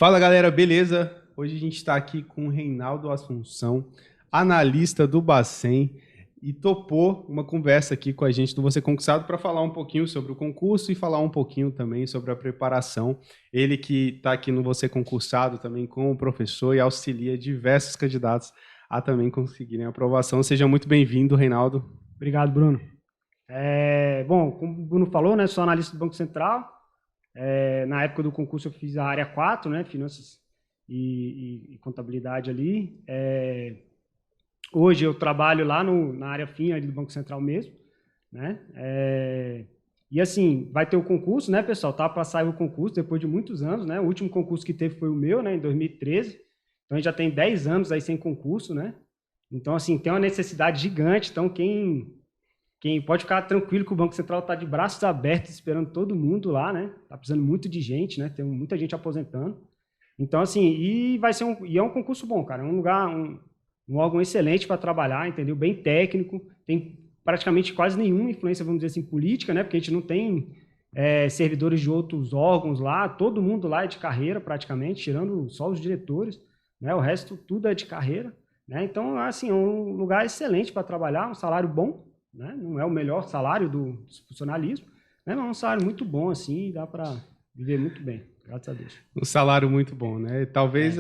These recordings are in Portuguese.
Fala galera, beleza? Hoje a gente está aqui com o Reinaldo Assunção, analista do Bacen, e topou uma conversa aqui com a gente do Você Concursado para falar um pouquinho sobre o concurso e falar um pouquinho também sobre a preparação. Ele que está aqui no Você Concursado também como professor e auxilia diversos candidatos a também conseguirem a aprovação. Seja muito bem-vindo, Reinaldo. Obrigado, Bruno. Bom, como o Bruno falou, né, sou analista do Banco Central. Na época do concurso eu fiz a área 4, né, finanças e contabilidade ali. Hoje eu trabalho lá na área FIM ali do Banco Central mesmo, né? E assim, vai ter o concurso, né, pessoal? Tá para sair o concurso depois de muitos anos, né? O último concurso que teve foi o meu, né, em 2013. Então a gente já tem 10 anos aí sem concurso, né? Então assim, tem uma necessidade gigante. Então quem pode ficar tranquilo que o Banco Central está de braços abertos esperando todo mundo lá, né? Tá precisando muito de gente, né? Tem muita gente aposentando. Então assim, é um concurso bom, cara. É um lugar, um órgão excelente para trabalhar, entendeu? Bem técnico, tem praticamente quase nenhuma influência, vamos dizer assim, política, né? Porque a gente não tem servidores de outros órgãos lá, todo mundo lá é de carreira praticamente, tirando só os diretores, né? O resto tudo é de carreira, né? Então, assim, é um lugar excelente para trabalhar, um salário bom, né? Não é o melhor salário do funcionalismo, né? Mas é um salário muito bom, assim, e dá para viver muito bem, graças a Deus. Um salário muito bom, né? Talvez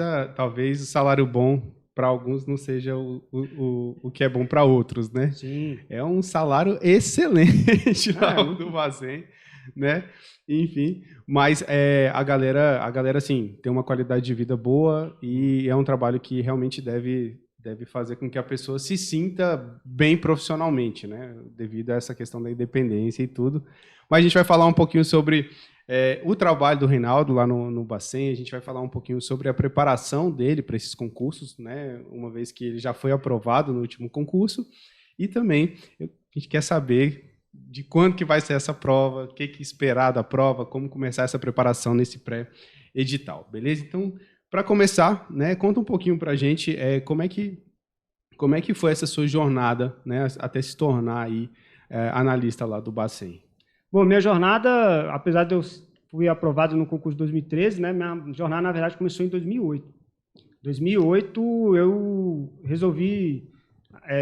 o salário bom para alguns não seja o que é bom para outros, né? Sim. É um salário excelente lá do Bacen, né? Enfim, mas a galera assim, tem uma qualidade de vida boa e é um trabalho que realmente deve fazer com que a pessoa se sinta bem profissionalmente, né? Devido a essa questão da independência e tudo. Mas a gente vai falar um pouquinho sobre o trabalho do Reinaldo lá no Bacen, a gente vai falar um pouquinho sobre a preparação dele para esses concursos, né? Uma vez que ele já foi aprovado no último concurso. E também a gente quer saber de quando que vai ser essa prova, o que esperar da prova, como começar essa preparação nesse pré-edital, beleza? Então, para começar, né, conta um pouquinho para a gente como é que foi essa sua jornada, né, até se tornar aí analista lá do Bacen. Bom, minha jornada, apesar de eu fui aprovado no concurso de 2013, né, minha jornada, na verdade, começou em 2008. Em 2008, eu resolvi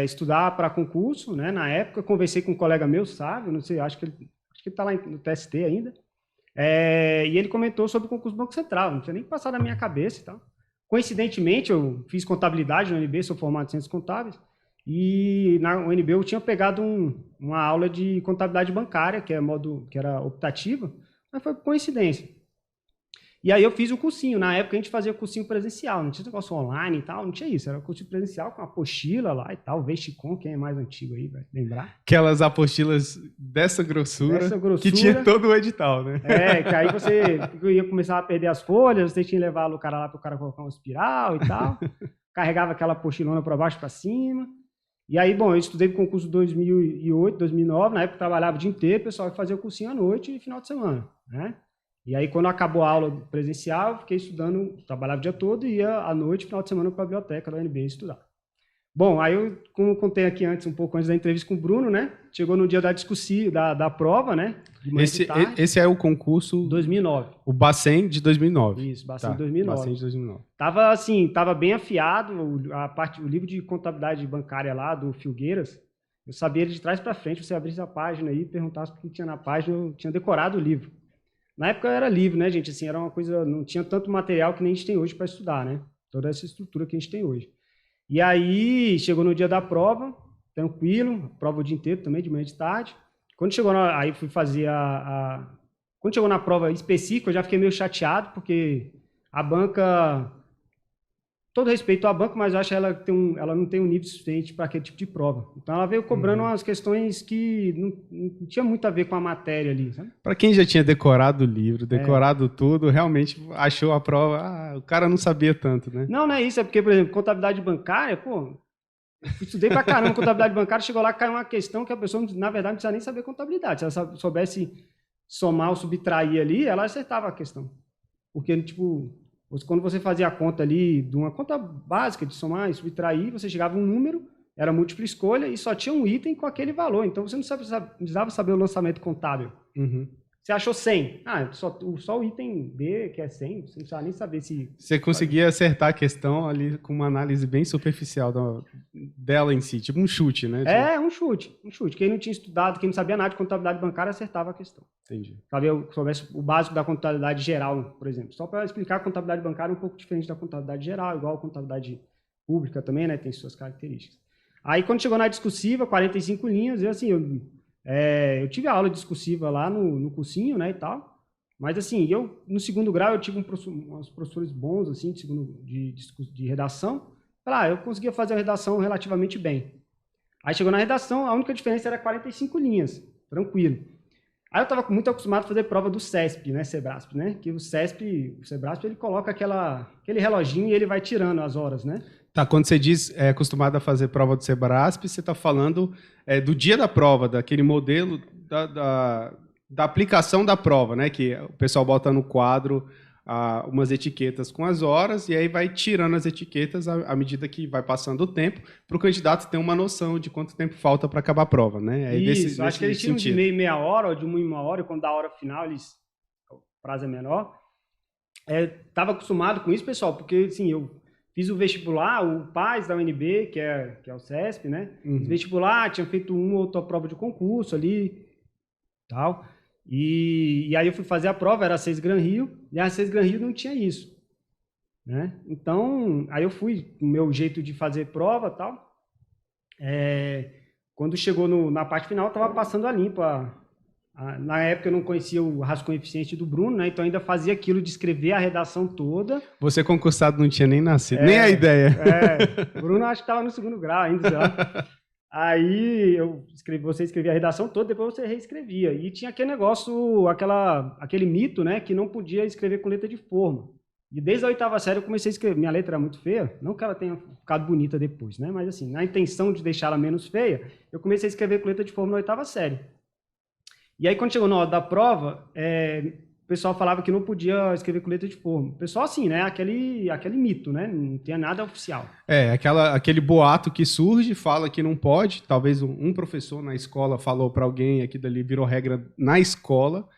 estudar para concurso, né, na época, conversei com um colega meu, Sávio, não sei, acho que ele está lá no TST ainda, e ele comentou sobre o concurso do Banco Central, não tinha nem passado na minha cabeça e tal. Coincidentemente, eu fiz contabilidade na UNB, sou formado em ciências contábeis, e na UNB eu tinha pegado uma aula de contabilidade bancária, que era optativa, mas foi por coincidência. E aí eu fiz o cursinho. Na época a gente fazia cursinho presencial, não tinha negócio online e tal, não tinha isso. Era cursinho presencial com apostila lá e tal, Vesticom, quem é mais antigo aí, vai lembrar. Aquelas apostilas dessa grossura, que tinha todo o edital, né? Que aí você ia começar a perder as folhas, você tinha que levar o cara lá para o cara colocar uma espiral e tal. Carregava aquela apostilona para baixo, para cima. E aí, bom, eu estudei para o concurso 2008, 2009, na época eu trabalhava o dia inteiro, o pessoal fazia o cursinho à noite e final de semana, né? E aí, quando acabou a aula presencial, eu fiquei estudando, trabalhava o dia todo e ia à noite, final de semana, para a biblioteca da UNB estudar. Bom, aí eu, como eu contei aqui antes, um pouco antes da entrevista com o Bruno, né? Chegou no dia da discussão, da prova, né? Esse é o concurso... 2009. O Bacen de 2009. Isso, Bacen de 2009. Bacen de 2009. Tava bem afiado, o livro de contabilidade bancária lá, do Filgueiras, eu sabia ele de trás para frente, você abrisse a página aí, perguntasse o que tinha na página, eu tinha decorado o livro. Na época era livro, né, gente? Assim, era uma coisa, não tinha tanto material que nem a gente tem hoje para estudar, né? Toda essa estrutura que a gente tem hoje. E aí, chegou no dia da prova, tranquilo, prova o dia inteiro também, de manhã e de tarde. Quando chegou aí fui fazer Quando chegou na prova específica, eu já fiquei meio chateado, porque a banca... Todo respeito à banca, mas eu acho que ela não tem um nível suficiente para aquele tipo de prova. Então, ela veio cobrando umas questões que não tinha muito a ver com a matéria ali, sabe? Para quem já tinha decorado o livro, decorado tudo, realmente achou a prova... o cara não sabia tanto, né? Não é isso. É porque, por exemplo, contabilidade bancária, pô... Eu estudei pra caramba contabilidade bancária, chegou lá, caiu uma questão que a pessoa, na verdade, não precisa nem saber contabilidade. Se ela soubesse somar ou subtrair ali, ela acertava a questão. Porque, tipo... Quando você fazia a conta ali, de uma conta básica de somar e subtrair, você chegava a um número, era múltipla escolha e só tinha um item com aquele valor. Então, você não precisava saber o lançamento contábil. Você achou 100. Só o item B, que é 100, você não precisa nem saber se... Você conseguia acertar a questão ali com uma análise bem superficial dela em si, tipo um chute, né? Um chute. Quem não tinha estudado, quem não sabia nada de contabilidade bancária, acertava a questão. Entendi. Talvez eu soubesse o básico da contabilidade geral, por exemplo. Só para explicar, a contabilidade bancária é um pouco diferente da contabilidade geral, igual a contabilidade pública também, né? Tem suas características. Aí, quando chegou na discursiva, 45 linhas, eu tive a aula discursiva lá no cursinho, né, e tal. Mas, assim, no segundo grau, eu tive uns professores bons, assim, de redação. Eu conseguia fazer a redação relativamente bem. Aí, chegou na redação, a única diferença era 45 linhas, tranquilo. Aí, eu estava muito acostumado a fazer prova do CESP, né, Sebrasp, né? Que o Sebrasp, ele coloca aquele reloginho e ele vai tirando as horas, né? Tá, quando você diz acostumado a fazer prova do Sebrasp, você está falando do dia da prova, daquele modelo da aplicação da prova, né? Que o pessoal bota no quadro umas etiquetas com as horas e aí vai tirando as etiquetas à medida que vai passando o tempo, para o candidato ter uma noção de quanto tempo falta para acabar a prova, né? Isso, acho que eles tiram de meia hora ou de uma hora, e quando dá a hora final, o prazo é menor. Estava acostumado com isso, pessoal, porque assim, eu fiz o vestibular, o PAS da UNB, que é o CESP, né? Fiz vestibular, tinha feito uma ou outra prova de concurso ali, tal. E aí eu fui fazer a prova, era a 6 Gran Rio, e a 6 Gran Rio não tinha isso, né? Então, aí eu fui, o meu jeito de fazer prova, tal. Quando chegou na parte final, eu estava passando a limpo. Na época eu não conhecia o rascunho eficiente do Bruno, né? Então ainda fazia aquilo de escrever a redação toda. Você concursado não tinha nem nascido, nem a ideia. O Bruno acho que estava no segundo grau ainda, sei lá. Aí você escrevia a redação toda, depois você reescrevia. E tinha aquele negócio, aquele mito, né? Que não podia escrever com letra de forma. E desde a 8ª série eu comecei a escrever. Minha letra era muito feia, não que ela tenha ficado bonita depois, né? Mas assim, na intenção de deixar ela menos feia, eu comecei a escrever com letra de forma na 8ª série. E aí, quando chegou na hora da prova, o pessoal falava que não podia escrever com letra de forma. O pessoal, assim, né? Aquele mito, né? Não tinha nada oficial. Aquele boato que surge, fala que não pode. Talvez um professor na escola falou para alguém, aqui dali virou regra na escola.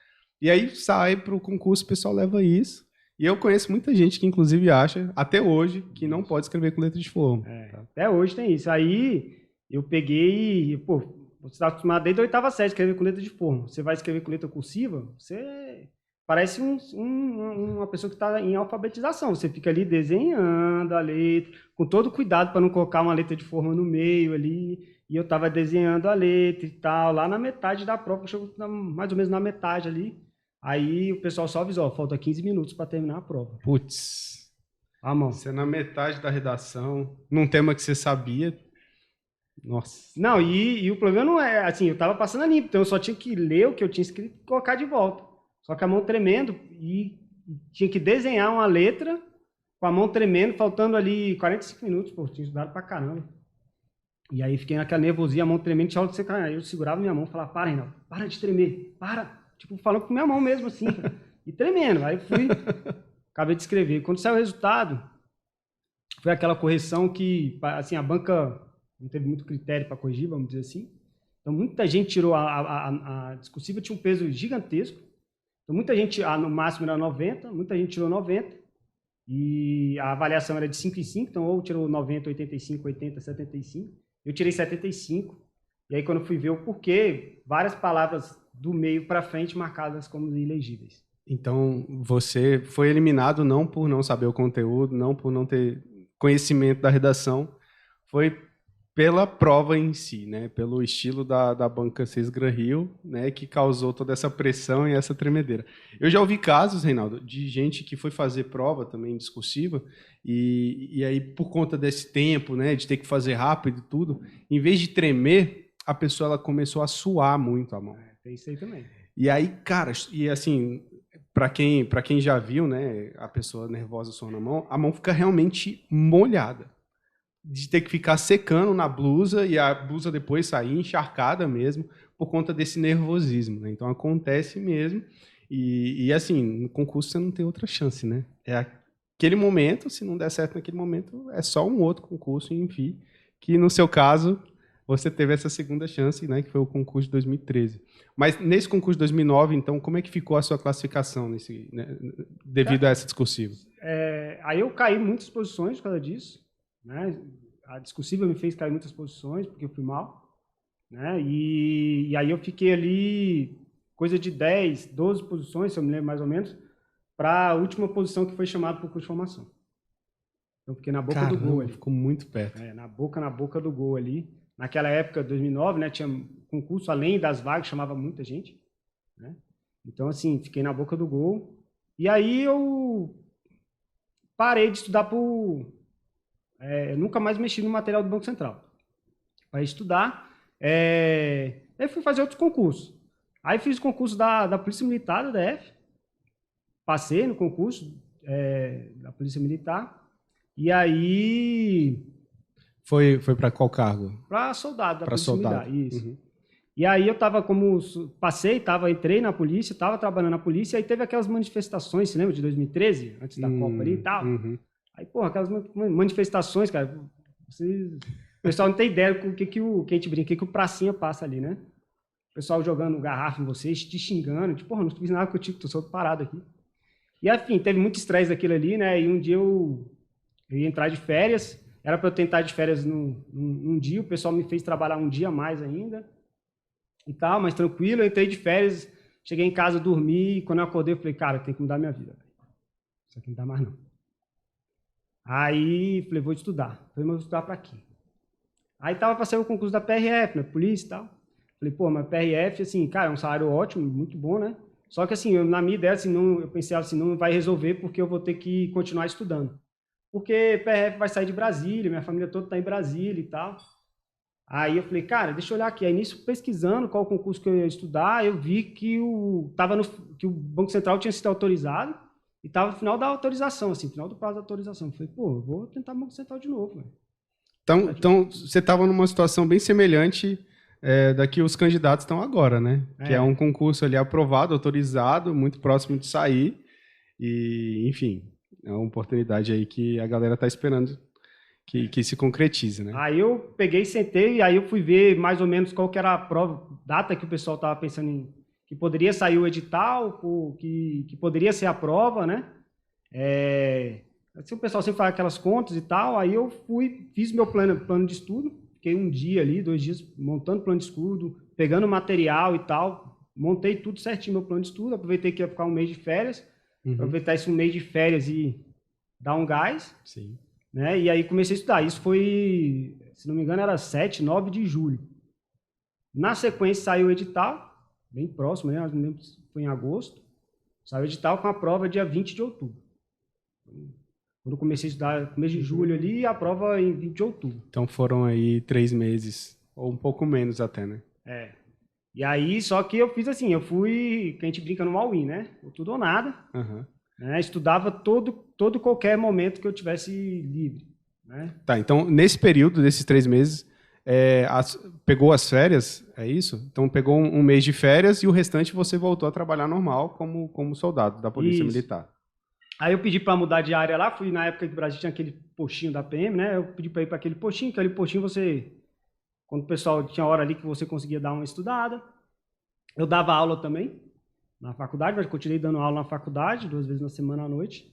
E aí sai para o concurso, o pessoal leva isso. E eu conheço muita gente que, inclusive, acha, até hoje, que não pode escrever com letra de forma. Até hoje tem isso. Aí eu peguei você está acostumado desde a 8ª série a escrever com letra de forma. Você vai escrever com letra cursiva, você parece uma pessoa que está em alfabetização. Você fica ali desenhando a letra, com todo cuidado para não colocar uma letra de forma no meio ali. E eu estava desenhando a letra e tal, lá na metade da prova, chegou mais ou menos na metade ali. Aí o pessoal só avisou, falta 15 minutos para terminar a prova. Putz. Mão. Você na metade da redação, num tema que você sabia... Nossa. Não, e o problema não é, assim, eu tava passando a limpo, então eu só tinha que ler o que eu tinha escrito e colocar de volta. Só que a mão tremendo e tinha que desenhar uma letra com a mão tremendo, faltando ali 45 minutos, tinha estudado pra caramba. E aí fiquei naquela nervosia, a mão tremendo, tinha hora de secar. Aí eu segurava minha mão e falava, para, Reinaldo, para de tremer, para. Tipo, falando com minha mão mesmo, assim, e tremendo. Aí acabei de escrever. Quando saiu o resultado, foi aquela correção que, assim, a banca... não teve muito critério para corrigir, vamos dizer assim. Então, muita gente tirou a discursiva, tinha um peso gigantesco. Então, muita gente, no máximo era 90, muita gente tirou 90. E a avaliação era de 5 em 5, então ou tirou 90, 85, 80, 75. Eu tirei 75. E aí, quando eu fui ver o porquê, várias palavras do meio para frente marcadas como ilegíveis. Então, você foi eliminado não por não saber o conteúdo, não por não ter conhecimento da redação, foi pela prova em si, né? Pelo estilo da banca 6 Gran Rio, né? Que causou toda essa pressão e essa tremedeira. Eu já ouvi casos, Reinaldo, de gente que foi fazer prova também discursiva e aí, por conta desse tempo, né? De ter que fazer rápido e tudo, em vez de tremer, a pessoa ela começou a suar muito a mão. Tem isso aí também. E aí, cara, e assim, para quem já viu, né? A pessoa nervosa suando a mão fica realmente molhada. De ter que ficar secando na blusa e a blusa depois sair encharcada mesmo por conta desse nervosismo, né? Então acontece mesmo e assim, no concurso você não tem outra chance, né? É aquele momento, se não der certo naquele momento, é só um outro concurso, enfim, que no seu caso você teve essa segunda chance, né, que foi o concurso de 2013. Mas nesse concurso de 2009, então, como é que ficou a sua classificação né, devido a essa discursiva? Aí eu caí muitas posições por causa disso, né? A discursiva me fez cair muitas posições porque eu fui mal, né? E aí eu fiquei ali coisa de 10, 12 posições, se eu me lembro mais ou menos, para a última posição que foi chamada para o curso de formação. Então fiquei na boca do gol ali. Ficou muito perto. Na boca do gol ali. Naquela época, 2009, né, tinha concurso além das vagas, chamava muita gente, né? Então, assim, fiquei na boca do gol. E aí eu parei de estudar nunca mais mexi no material do Banco Central. Para estudar, aí fui fazer outros concursos. Aí fiz o concurso da Polícia Militar, da DF. Passei no concurso da Polícia Militar. E aí... Foi para qual cargo? Para soldado da Polícia soldado. Militar, isso. Uhum. E aí eu estava entrei na polícia, estava trabalhando na polícia, aí teve aquelas manifestações, você lembra de 2013, antes da Copa ali e tal? Uhum. Aí, porra, aquelas manifestações, cara, o pessoal não tem ideia do que a gente brinca, que o pracinha passa ali, né? O pessoal jogando garrafa em vocês, te xingando, tipo, porra, não fiz nada contigo, tô só parado aqui. E, enfim, teve muito estresse daquilo ali, né? E um dia eu ia entrar de férias, era para eu tentar de férias num dia, o pessoal me fez trabalhar um dia a mais ainda e tal, mas tranquilo, eu entrei de férias, cheguei em casa, dormi, e quando eu acordei eu falei, cara, tem que mudar minha vida. Isso aqui não dá mais não. Aí falei, vou estudar. Falei, mas vou estudar para quê? Aí tava para sair o concurso da PRF, né, polícia e tal. Falei, pô, mas PRF, assim, cara, é um salário ótimo, muito bom, né? Só que assim, na minha ideia, assim, eu pensei assim, não vai resolver porque eu vou ter que continuar estudando. Porque PRF vai sair de Brasília, minha família toda está em Brasília e tal. Aí eu falei, cara, deixa eu olhar aqui. Aí nisso, pesquisando qual concurso que eu ia estudar, eu vi que que o Banco Central tinha sido autorizado e estava no final da autorização, assim, final do prazo da autorização. Eu falei, pô, eu vou tentar o Banco Central de novo. Véio. Então você estava numa situação bem semelhante da que os candidatos estão agora, né? Que é um concurso ali aprovado, autorizado, muito próximo de sair. E, enfim, é uma oportunidade aí que a galera está esperando que se concretize, né? Aí eu peguei, sentei, e aí eu fui ver mais ou menos qual que era a prova, data que o pessoal estava pensando que poderia sair o edital, que poderia ser a prova, né? Assim, o pessoal sempre faz aquelas contas e tal, aí eu fiz meu plano de estudo, fiquei um dia ali, 2 dias montando plano de estudo, pegando material e tal, montei tudo certinho meu plano de estudo, aproveitei que ia ficar um mês de férias, aproveitar esse um mês de férias e dar um gás. Sim. Né? E aí comecei a estudar. Isso foi, se não me engano, era 7, 9 de julho. Na sequência saiu o edital, bem próximo, né? Eu não lembro se foi em agosto. Saiu o edital com a prova dia 20 de outubro. Quando eu comecei a estudar, mês de julho ali, a prova em 20 de outubro. Então foram aí 3 meses, ou um pouco menos até, né? E aí, só que eu fiz assim, que a gente brinca no all-in, né? Tudo ou nada. Uhum. Estudava todo qualquer momento que eu tivesse livre. Né? Tá, então nesse período, desses 3 meses, pegou as férias, é isso? Então pegou um mês de férias e o restante você voltou a trabalhar normal como soldado da Polícia Militar. Aí eu pedi para mudar de área lá, fui na época que o Brasil tinha aquele postinho da PM, né? Eu pedi para ir para aquele postinho quando o pessoal tinha hora ali que você conseguia dar uma estudada. Eu dava aula também na faculdade, mas continuei dando aula na faculdade, 2 vezes na semana à noite.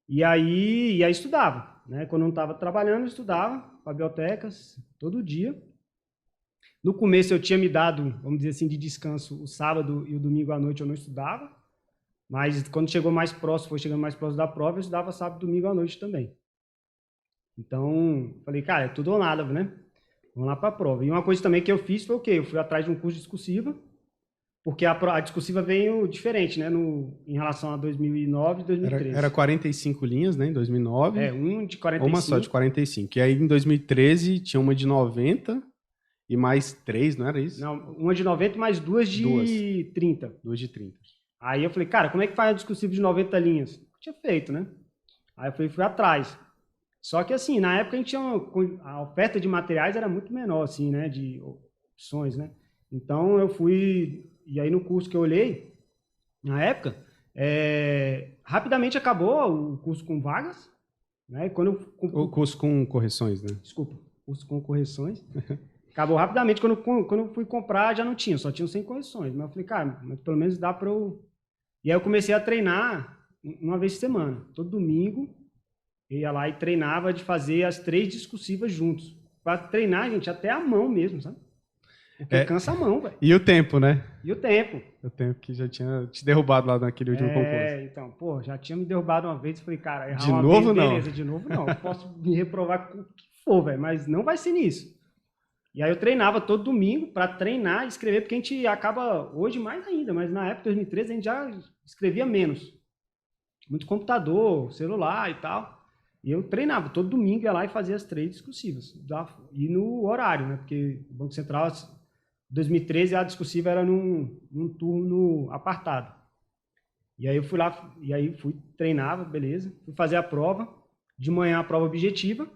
E aí estudava, né? Quando eu não estava trabalhando, eu estudava para bibliotecas todo dia. No começo eu tinha me dado, vamos dizer assim, de descanso o sábado e o domingo à noite eu não estudava, mas quando chegou mais próximo, foi chegando mais próximo da prova, eu estudava sábado e domingo à noite também. Então, falei, cara, é tudo ou nada, né? Vamos lá para a prova. E uma coisa também que eu fiz foi o quê? Eu fui atrás de um curso de discursiva, porque a discursiva veio diferente, né, em relação a 2009 e 2013. Era 45 linhas, né, em 2009. Um de 45. Uma só de 45. E aí, em 2013, tinha uma de 90 e mais 3, não era isso? Não, uma de 90 e mais 2 de 30. 2 de 30. Aí eu falei, cara, como é que faz a discursiva de 90 linhas? Eu tinha feito, né? Aí eu fui atrás. Só que, assim, na época a oferta de materiais era muito menor, assim, né, de opções, né? Então, eu fui... E aí, no curso que eu olhei, na época, rapidamente acabou o curso com vagas. Né? O curso com correções, né? Desculpa, curso com correções. Acabou rapidamente. Quando eu fui comprar, já não tinha, só tinham 100 correções. Mas eu falei, cara, mas pelo menos dá para eu... E aí eu comecei a treinar uma vez por semana. Todo domingo, eu ia lá e treinava de fazer as 3 discursivas juntos. Para treinar, gente, até a mão mesmo, sabe? Porque cansa a mão, velho. E o tempo, né? E o tempo. O tempo que já tinha te derrubado lá naquele último concurso. Então, pô, já tinha me derrubado uma vez. Falei, cara, errar de uma novo, vez, não. beleza, de novo não. Eu posso me reprovar com o que for, velho, mas não vai ser nisso. E aí eu treinava todo domingo para treinar e escrever, porque a gente acaba, hoje mais ainda, mas na época de 2013 a gente já escrevia menos. Muito computador, celular e tal. E eu treinava todo domingo, ia lá e fazia as 3 discursivas. E no horário, né? Porque o Banco Central, 2013, a discursiva era num turno apartado. E aí eu fui lá, treinava, beleza. Fui fazer a prova. De manhã a prova objetiva.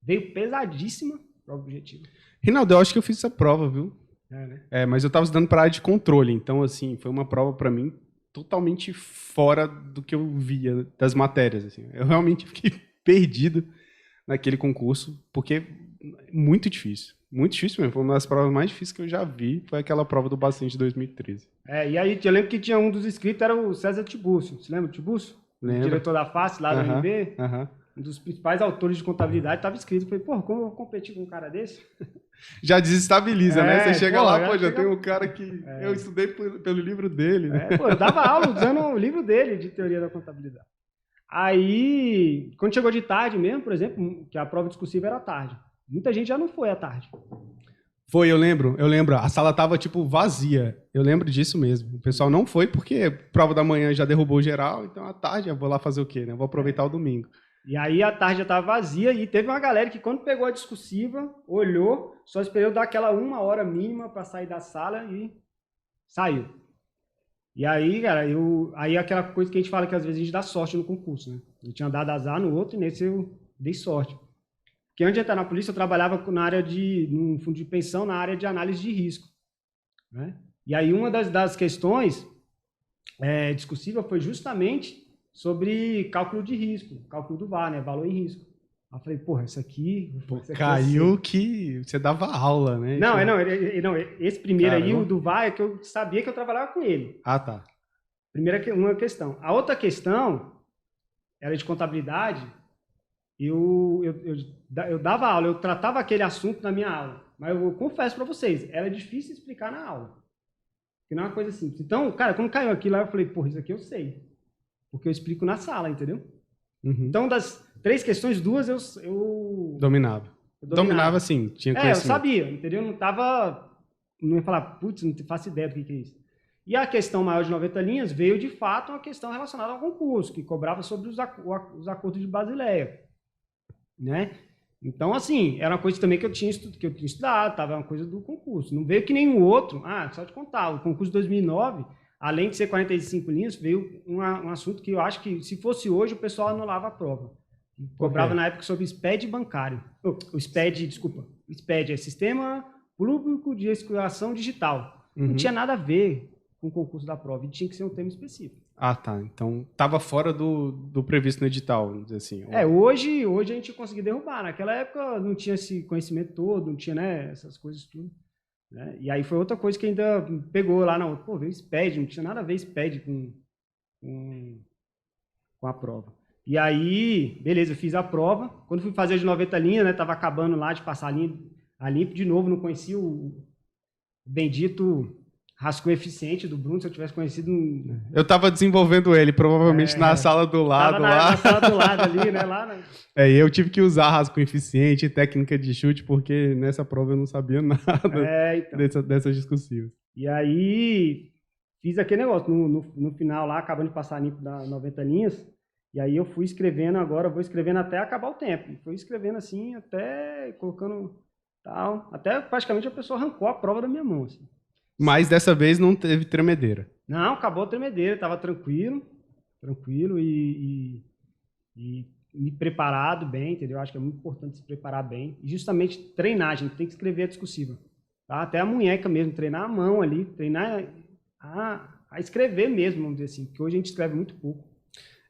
Veio pesadíssima a prova objetiva. Rinaldo, eu acho que eu fiz essa prova, viu? Né? Mas eu estava estudando para área de controle. Então, assim, foi uma prova para mim totalmente fora do que eu via das matérias. Assim. Eu realmente fiquei perdido naquele concurso, porque muito difícil. Muito difícil mesmo. Foi uma das provas mais difíceis que eu já vi. Foi aquela prova do Bacen de 2013. E aí eu lembro que tinha um dos inscritos, era o César Tibúcio. Você lembra do Tibúcio? Lembro. Diretor da FACE, lá do MB. Um dos principais autores de contabilidade, estava escrito. Eu falei, pô, como eu vou competir com um cara desse? Já desestabiliza, né? Você chega lá, já tem um cara que eu estudei pelo livro dele. Né? Eu dava aula usando o livro dele de teoria da contabilidade. Aí, quando chegou de tarde mesmo, por exemplo, que a prova discursiva era à tarde. Muita gente já não foi à tarde. Foi, eu lembro. A sala tava, tipo, vazia. Eu lembro disso mesmo. O pessoal não foi porque prova da manhã já derrubou geral, então à tarde eu vou lá fazer o quê, né? Eu vou aproveitar o domingo. E aí a tarde já estava vazia e teve uma galera que quando pegou a discursiva, olhou, só esperou dar aquela 1 hora mínima para sair da sala e saiu. E aí, cara, aí aquela coisa que a gente fala que às vezes a gente dá sorte no concurso, né? Eu tinha dado azar no outro e nesse eu dei sorte. Porque antes de entrar na polícia eu trabalhava num fundo de pensão na área de análise de risco. Né? E aí uma das questões discursivas foi justamente sobre cálculo de risco, cálculo do VAR, né? Valor em risco. Aí eu falei, porra, isso aqui caiu que você dava aula, né? Não, esse primeiro aí, o do VAR, é que eu sabia que eu trabalhava com ele. Ah, tá. Uma questão. A outra questão era de contabilidade. Eu dava aula, eu tratava aquele assunto na minha aula. Mas eu confesso para vocês, era difícil explicar na aula. Porque não é uma coisa simples. Então, cara, quando caiu aquilo lá, eu falei, porra, isso aqui eu sei. Porque eu explico na sala, entendeu? Uhum. Então, das 3 questões, 2 eu dominava. Dominava, sim, tinha conhecimento. Eu sabia, entendeu? Não ia falar, putz, não faço ideia do que é isso. E a questão maior de 90 linhas veio, de fato, uma questão relacionada ao concurso, que cobrava sobre os acordos de Basileia. Né? Então, assim, era uma coisa também que eu tinha estudado, estava uma coisa do concurso. Não veio que nenhum outro. Só te contar, o concurso de 2009... Além de ser 45 linhas, veio um assunto que eu acho que, se fosse hoje, o pessoal anulava a prova. Cobrava na época sobre SPED bancário. O SPED é Sistema Público de Escrituração Digital. Não tinha nada a ver com o concurso da prova, e tinha que ser um tema específico. Ah, tá. Então, estava fora do previsto no edital, vamos dizer assim. Hoje a gente conseguiu derrubar. Naquela época não tinha esse conhecimento todo, não tinha, né, essas coisas tudo. Né? E aí foi outra coisa que ainda pegou lá na outra. Pô, veio SPED, não tinha nada a ver SPED com a prova. E aí, beleza, eu fiz a prova. Quando fui fazer de 90 linhas, né, tava acabando lá de passar a limpo de novo, não conhecia o bendito rascunho eficiente do Bruno, se eu tivesse conhecido... Eu estava desenvolvendo ele, provavelmente na sala do lado. Na sala do lado ali, né? Eu tive que usar rascunho eficiente, técnica de chute, porque nessa prova eu não sabia nada então. dessas discussivas. E aí, fiz aquele negócio, no final lá, acabando de passar limpo das 90 linhas, e aí eu fui escrevendo agora, vou escrevendo até acabar o tempo. E fui escrevendo assim, até colocando tal, até praticamente a pessoa arrancou a prova da minha mão, assim. Mas dessa vez não teve tremedeira. Não, acabou a tremedeira, estava tranquilo e me preparado bem, entendeu? Acho que é muito importante se preparar bem. E justamente treinar, a gente tem que escrever a discursiva. Tá? Até a munheca mesmo, treinar a mão ali, treinar a escrever mesmo, vamos dizer assim, porque hoje a gente escreve muito pouco.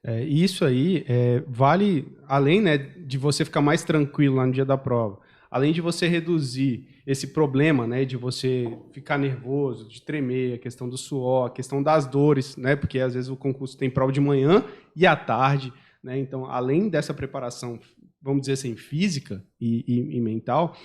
E isso aí vale, além, né, de você ficar mais tranquilo lá no dia da prova, além de você reduzir esse problema, né, de você ficar nervoso, de tremer, a questão do suor, a questão das dores, né, porque às vezes o concurso tem prova de manhã e à tarde, né, então além dessa preparação, vamos dizer assim, física e mental,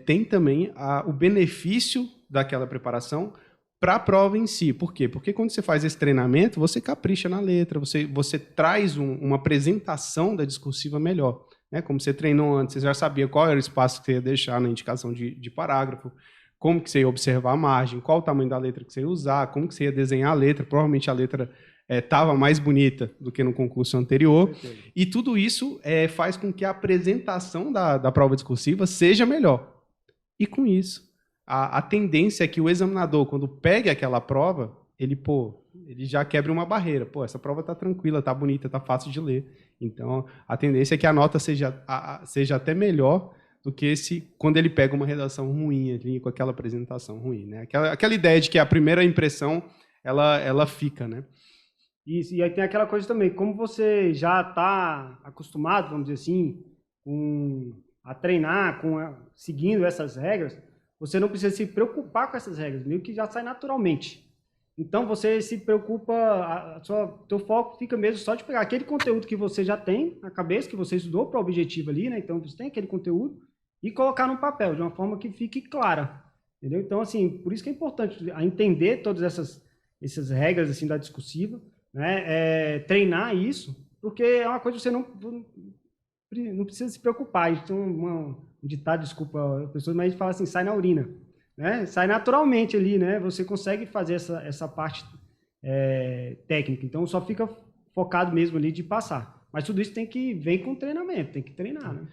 tem também o benefício daquela preparação para a prova em si. Por quê? Porque quando você faz esse treinamento, você capricha na letra, você traz uma apresentação da discursiva melhor. Né? Como você treinou antes, você já sabia qual era o espaço que você ia deixar na indicação de parágrafo, como que você ia observar a margem, qual o tamanho da letra que você ia usar, como que você ia desenhar a letra. Provavelmente a letra estava mais bonita do que no concurso anterior. E tudo isso faz com que a apresentação da prova discursiva seja melhor. E com isso, a tendência é que o examinador, quando pegue aquela prova, ele já quebra uma barreira. Pô, essa prova está tranquila, está bonita, está fácil de ler. Então, a tendência é que a nota seja até melhor do que quando ele pega uma redação ruim ali, com aquela apresentação ruim. Né? Aquela ideia de que a primeira impressão, ela fica, né? Isso, e aí tem aquela coisa também, como você já está acostumado, vamos dizer assim, a treinar, seguindo essas regras, você não precisa se preocupar com essas regras, meio que já sai naturalmente. Então, você se preocupa, teu foco fica mesmo só de pegar aquele conteúdo que você já tem na cabeça, que você estudou para o objetivo ali, né? Então, você tem aquele conteúdo e colocar no papel, de uma forma que fique clara. Entendeu? Então, assim, por isso que é importante entender todas essas regras assim, da discursiva, né? Treinar isso, porque é uma coisa que você não precisa se preocupar. A gente tem um ditado, desculpa as pessoas, mas a gente fala assim, sai na urina. Né? Sai naturalmente ali, né? Você consegue fazer essa parte técnica. Então, só fica focado mesmo ali de passar. Mas tudo isso vem com treinamento, tem que treinar, né?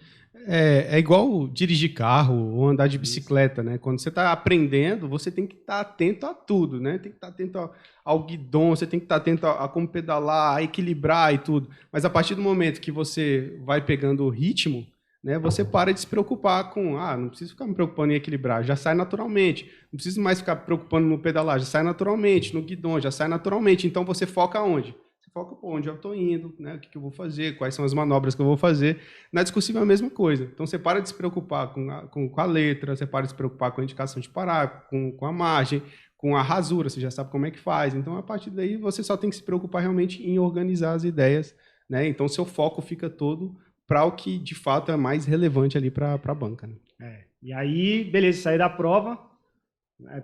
É igual dirigir carro ou andar de bicicleta, né? Quando você está aprendendo, você tem que estar atento a tudo, né? Tem que estar atento ao guidão, você tem que estar atento a como pedalar, a equilibrar e tudo. Mas a partir do momento que você vai pegando o ritmo, né, você para de se preocupar com, não preciso ficar me preocupando em equilibrar, já sai naturalmente. Não preciso mais ficar preocupando no pedalar, já sai naturalmente, no guidão, já sai naturalmente. Então você foca onde? Você foca onde eu estou indo, né, o que eu vou fazer, quais são as manobras que eu vou fazer. Na discursiva é a mesma coisa. Então você para de se preocupar com a letra, você para de se preocupar com a indicação de parágrafo, com a margem, com a rasura, você já sabe como é que faz. Então, a partir daí, você só tem que se preocupar realmente em organizar as ideias. Né? Então, seu foco fica todo para o que, de fato, é mais relevante ali para a banca. Né? E aí, beleza, saí da prova,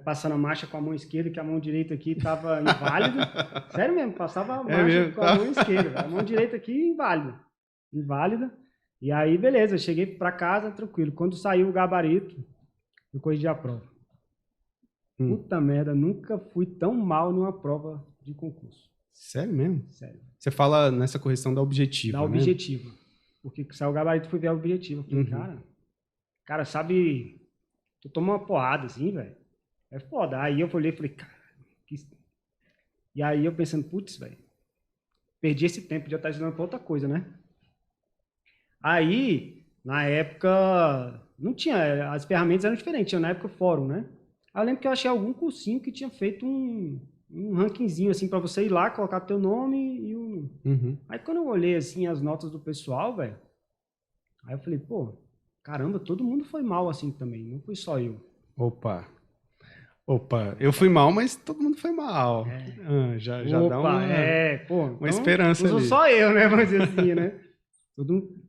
passando a marcha com a mão esquerda, que a mão direita aqui estava inválida. Sério mesmo, passava a marcha com a mão esquerda. A mão direita aqui inválida. E aí, beleza, cheguei para casa tranquilo. Quando saiu o gabarito, eu corrigi a prova. Puta merda, nunca fui tão mal numa prova de concurso. Sério mesmo? Sério. Você fala nessa correção da objetiva, Da objetiva. Porque saiu o gabarito, fui ver a objetiva. Falei, cara, sabe, tu toma uma porrada assim, velho. É foda. Aí eu olhei e falei, cara, E aí eu pensando, putz, velho, perdi esse tempo, já tá estudando pra outra coisa, né? Aí, na época, não tinha, as ferramentas eram diferentes, tinha na época o fórum, né? Aí eu lembro que eu achei algum cursinho que tinha feito um rankingzinho, assim, pra você ir lá, colocar teu nome e o... Aí quando eu olhei, assim, as notas do pessoal, velho, aí eu falei, pô, caramba, todo mundo foi mal, assim, também, não fui só eu. Opa, eu fui mal, mas todo mundo foi mal. Já dá uma esperança ali. Não sou só eu, né, vamos dizer assim, né?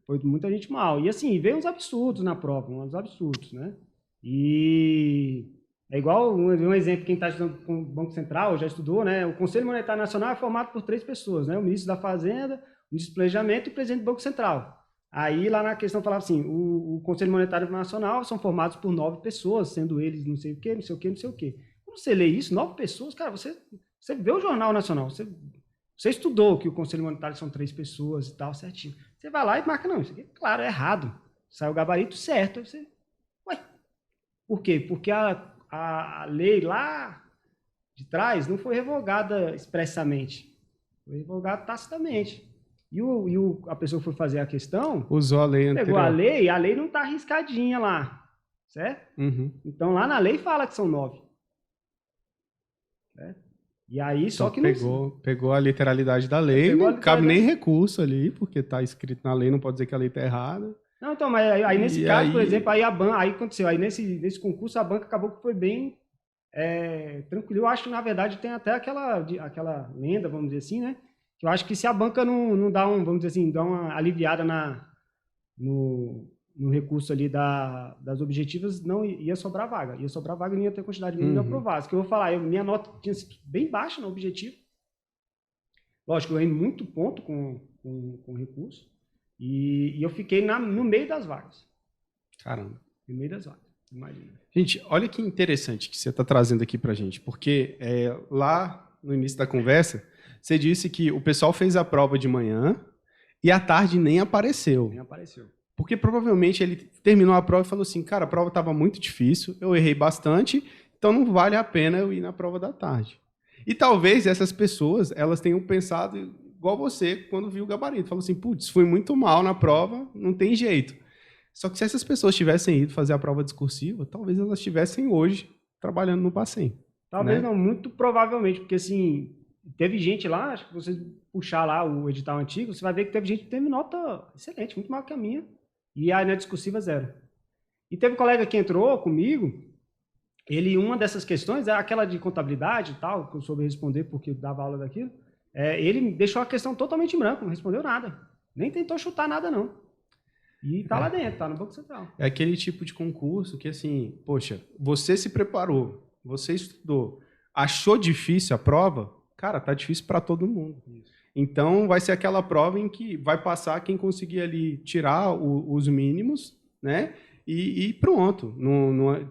Foi muita gente mal. E assim, veio uns absurdos na prova, uns absurdos, né? E é igual um exemplo, quem está estudando com o Banco Central, já estudou, né? O Conselho Monetário Nacional é formado por 3 pessoas, né? O ministro da Fazenda, o ministro do Planejamento e o presidente do Banco Central. Aí lá na questão falava assim, o Conselho Monetário Nacional são formados por 9 pessoas, sendo eles não sei o quê, não sei o quê, não sei o quê. Quando você lê isso, 9 pessoas, cara, você vê o Jornal Nacional, você estudou que o Conselho Monetário são 3 pessoas e tal, certinho. Você vai lá e marca, não, isso aqui, claro, é errado. Sai o gabarito certo. Aí você, ué, por quê? Porque a lei lá de trás não foi revogada expressamente, foi revogada tacitamente. E a pessoa que foi fazer a questão... Usou a lei anterior. Pegou a lei não está arriscadinha lá, certo? Então lá na lei fala que são 9. Certo? E aí, só que pegou a literalidade da lei, não cabe nem recurso ali, porque está escrito na lei, não pode dizer que a lei está errada. Não, então, mas aí nesse caso, por exemplo, aí aconteceu, aí nesse concurso a banca acabou que foi bem tranquilo. Eu acho que, na verdade, tem até aquela lenda, vamos dizer assim, né? Que eu acho que se a banca não dá vamos dizer assim, dá uma aliviada no recurso ali das objetivas, não ia sobrar vaga. Ia sobrar vaga e não ia ter quantidade mínima aprovada. Que eu vou falar, minha nota tinha sido bem baixa no objetivo. Lógico, eu ganhei muito ponto com recurso. E eu fiquei no meio das vagas. Caramba. No meio das vagas, imagina. Gente, olha que interessante que você está trazendo aqui para a gente, porque lá no início da conversa, você disse que o pessoal fez a prova de manhã e à tarde nem apareceu. Nem apareceu. Porque provavelmente ele terminou a prova e falou assim, cara, a prova estava muito difícil, eu errei bastante, então não vale a pena eu ir na prova da tarde. E talvez essas pessoas, elas tenham pensado igual você, quando viu o gabarito. Falou assim, putz, fui muito mal na prova, não tem jeito. Só que se essas pessoas tivessem ido fazer a prova discursiva, talvez elas estivessem hoje trabalhando no Bacen. Talvez né? não, muito provavelmente, porque assim, teve gente lá, acho que você puxar lá o edital antigo, você vai ver que teve gente que teve nota excelente, muito maior que a minha, e aí na discursiva 0. E teve um colega que entrou comigo, uma dessas questões, aquela de contabilidade e tal, que eu soube responder porque dava aula daquilo, ele deixou a questão totalmente em branco, não respondeu nada. Nem tentou chutar nada, não. E tá lá dentro, tá no Banco Central. É aquele tipo de concurso que, assim, poxa, você se preparou, você estudou, achou difícil a prova, cara, tá difícil para todo mundo. Isso. Então, vai ser aquela prova em que vai passar quem conseguir ali tirar os mínimos, né? E pronto.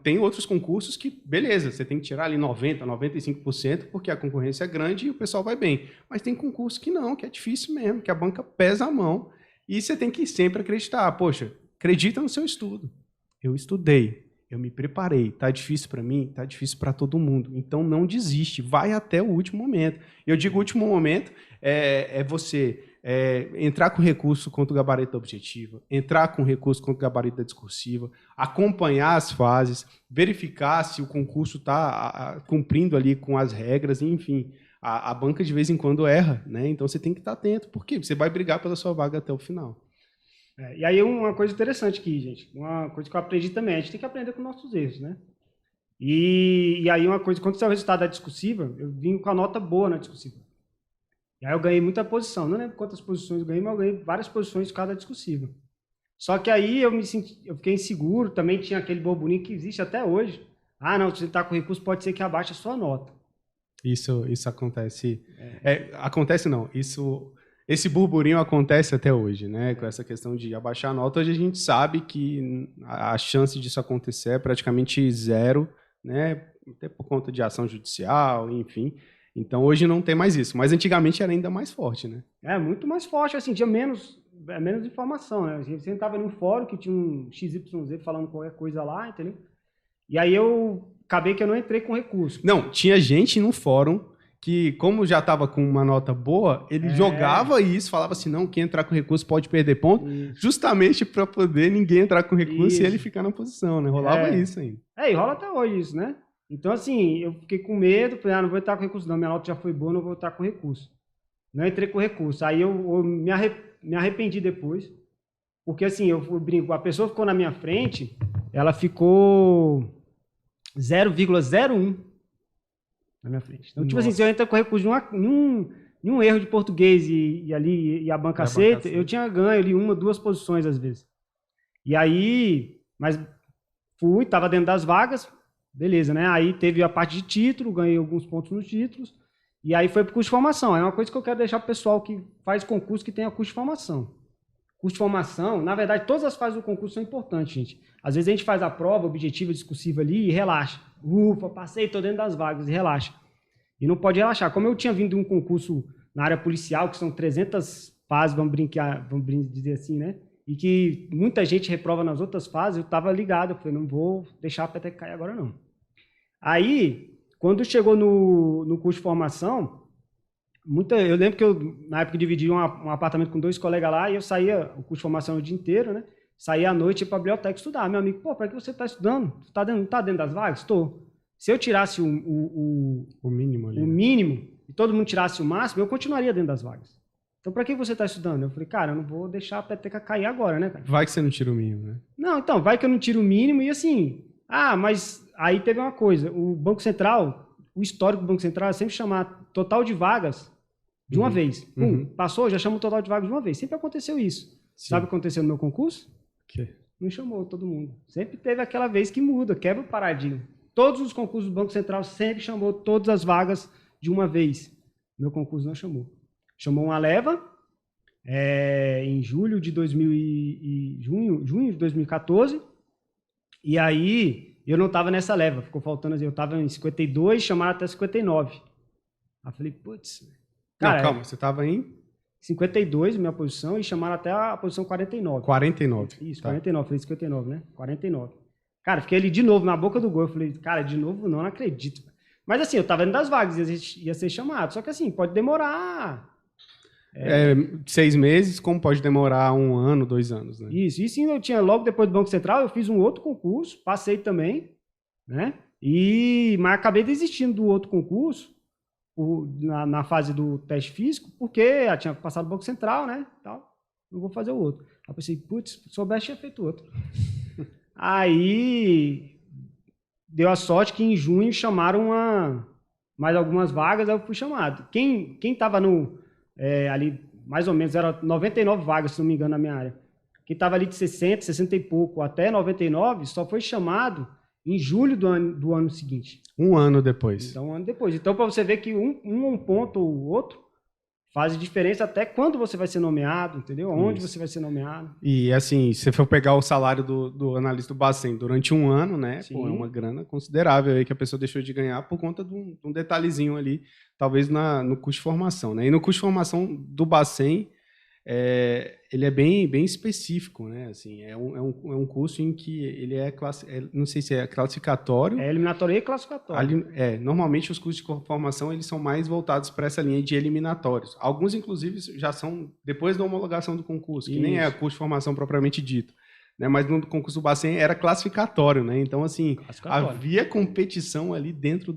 Tem outros concursos que, beleza, você tem que tirar ali 90%, 95%, porque a concorrência é grande e o pessoal vai bem. Mas tem concurso que não, que é difícil mesmo, que a banca pesa a mão. E você tem que sempre acreditar. Poxa, acredita no seu estudo. Eu estudei, eu me preparei. Tá difícil para mim? Tá difícil para todo mundo. Então não desiste, vai até o último momento. Eu digo último momento você entrar com recurso contra o gabarito da objetiva, entrar com recurso contra o gabarito da discursiva, acompanhar as fases, verificar se o concurso está cumprindo ali com as regras, enfim. A banca de vez em quando erra, né? Então você tem que estar atento, porque você vai brigar pela sua vaga até o final. E aí uma coisa interessante aqui, gente, uma coisa que eu aprendi também, a gente tem que aprender com nossos erros, né? E aí uma coisa, quando saiu o resultado da discursiva, eu vim com a nota boa na discursiva. E aí eu ganhei muita posição, não lembro quantas posições eu ganhei, mas eu ganhei várias posições de cada discursiva. Só que aí eu fiquei inseguro, também tinha aquele burburinho que existe até hoje. Ah, não, se você está com recurso, pode ser que abaixe a sua nota. Isso acontece. Acontece não. Esse burburinho acontece até hoje, né? Com essa questão de abaixar a nota. Hoje a gente sabe que a chance disso acontecer é praticamente zero, né? Até por conta de ação judicial, enfim. Então hoje não tem mais isso. Mas antigamente era ainda mais forte, né? Muito mais forte. Assim, tinha menos informação, né? Você entrava num fórum que tinha um XYZ falando qualquer coisa lá, entendeu? E aí acabei que eu não entrei com recurso. Não, tinha gente no fórum que, como já estava com uma nota boa, ele jogava isso, falava assim, não, quem entrar com recurso pode perder ponto, justamente para poder ninguém entrar com recurso e ele ficar na posição, né? Rolava isso ainda. E rola até hoje isso, né? Então, assim, eu fiquei com medo, falei, não vou entrar com recurso não, minha nota já foi boa, não vou entrar com recurso. Não entrei com recurso. Aí eu me arrependi depois, porque assim, a pessoa ficou na minha frente, ela ficou 0,01 na minha frente. Então, tipo assim, se eu entrar com recurso em um erro de português e a banca aceita, eu tinha ganho ali 1, 2 posições às vezes. E aí, mas estava dentro das vagas, beleza, né? Aí teve a parte de título, ganhei alguns pontos nos títulos, e aí foi para o curso de formação. É uma coisa que eu quero deixar para o pessoal que faz concurso que tenha curso de formação. Curso de formação, na verdade, todas as fases do concurso são importantes, gente. Às vezes a gente faz a prova objetiva, discursiva ali e relaxa. Ufa, passei, estou dentro das vagas e relaxa. E não pode relaxar. Como eu tinha vindo de um concurso na área policial, que são 300 fases, vamos dizer assim, né? E que muita gente reprova nas outras fases, eu estava ligado. Eu falei, não vou deixar a peteca cair agora, não. Aí, quando chegou no curso de formação, eu lembro que eu, na época, dividi um apartamento com 2 colegas lá e eu saía, o curso de formação o dia inteiro, né? Saía à noite para a biblioteca estudar. Meu amigo, para que você está estudando? Você não está dentro das vagas? Estou. Se eu tirasse o mínimo ali, o mínimo, e todo mundo tirasse o máximo, eu continuaria dentro das vagas. Então, para que você está estudando? Eu falei, cara, eu não vou deixar a peteca cair agora, né, cara? Vai que você não tira o mínimo, né? Não, então, vai que eu não tiro o mínimo e assim... mas aí teve uma coisa. O Banco Central, o histórico do Banco Central é sempre chamar total de vagas de uma vez. Passou, já chama o total de vagas de uma vez. Sempre aconteceu isso. Sim. Sabe o que aconteceu no meu concurso? Que? Não chamou todo mundo. Sempre teve aquela vez que muda, quebra o paradigma. Todos os concursos do Banco Central sempre chamou todas as vagas de uma vez. Meu concurso não chamou. Chamou uma leva em julho de junho de 2014. E aí eu não estava nessa leva. Ficou faltando, eu estava em 52, chamaram até 59. Aí eu falei, putz. Não, calma, você estava em 52, minha posição, e chamaram até a posição 49. 49. Isso, tá. 49, falei 59, né? 49. Cara, fiquei ali de novo, na boca do gol. Eu falei, cara, de novo não acredito. Mas assim, eu tava indo das vagas, ia ser chamado. Só que assim, pode demorar... 6 meses, como pode demorar 1 ano, 2 anos, né? Isso, e sim, eu tinha, logo depois do Banco Central, eu fiz um outro concurso, passei também, né? Mas acabei desistindo do outro concurso, na fase do teste físico, porque já tinha passado o Banco Central, né? Tal, não vou fazer o outro. Aí eu pensei, putz, se soubesse, tinha feito outro. Aí deu a sorte que em junho chamaram mais algumas vagas, aí eu fui chamado. Quem estava ali, mais ou menos, era 99 vagas, se não me engano, na minha área. Quem estava ali de 60 e pouco até 99, só foi chamado em julho do ano seguinte. 1 ano depois. Então, 1 ano depois. Então, para você ver que um ponto ou outro faz diferença até quando você vai ser nomeado, entendeu? Onde você vai ser nomeado. E assim, se você for pegar o salário do analista do Bacen durante 1 ano, né? Pô, é uma grana considerável aí que a pessoa deixou de ganhar por conta de um detalhezinho ali, talvez no custo de formação, né? E no custo de formação do Bacen, ele é bem específico, né? Assim, é um curso em que ele não sei se é classificatório. É eliminatório e classificatório. Normalmente os cursos de formação eles são mais voltados para essa linha de eliminatórios. Alguns, inclusive, já são depois da homologação do concurso, que nem é curso de formação propriamente dito. Né? Mas no concurso do Bacen era classificatório, né? Então, assim, havia competição ali dentro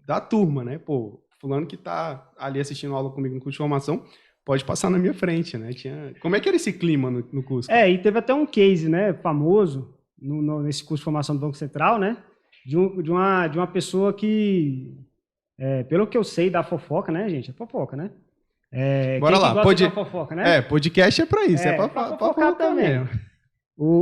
da turma, né? Pô, fulano que está ali assistindo aula comigo no curso de formação pode passar na minha frente, né? Como é que era esse clima no curso? E teve até um case, né, famoso nesse curso de formação do Banco Central, né? De uma pessoa que, pelo que eu sei da fofoca, né, gente? É fofoca, né? Bora lá, fofoca, né? Podcast é para isso, para fofocar também.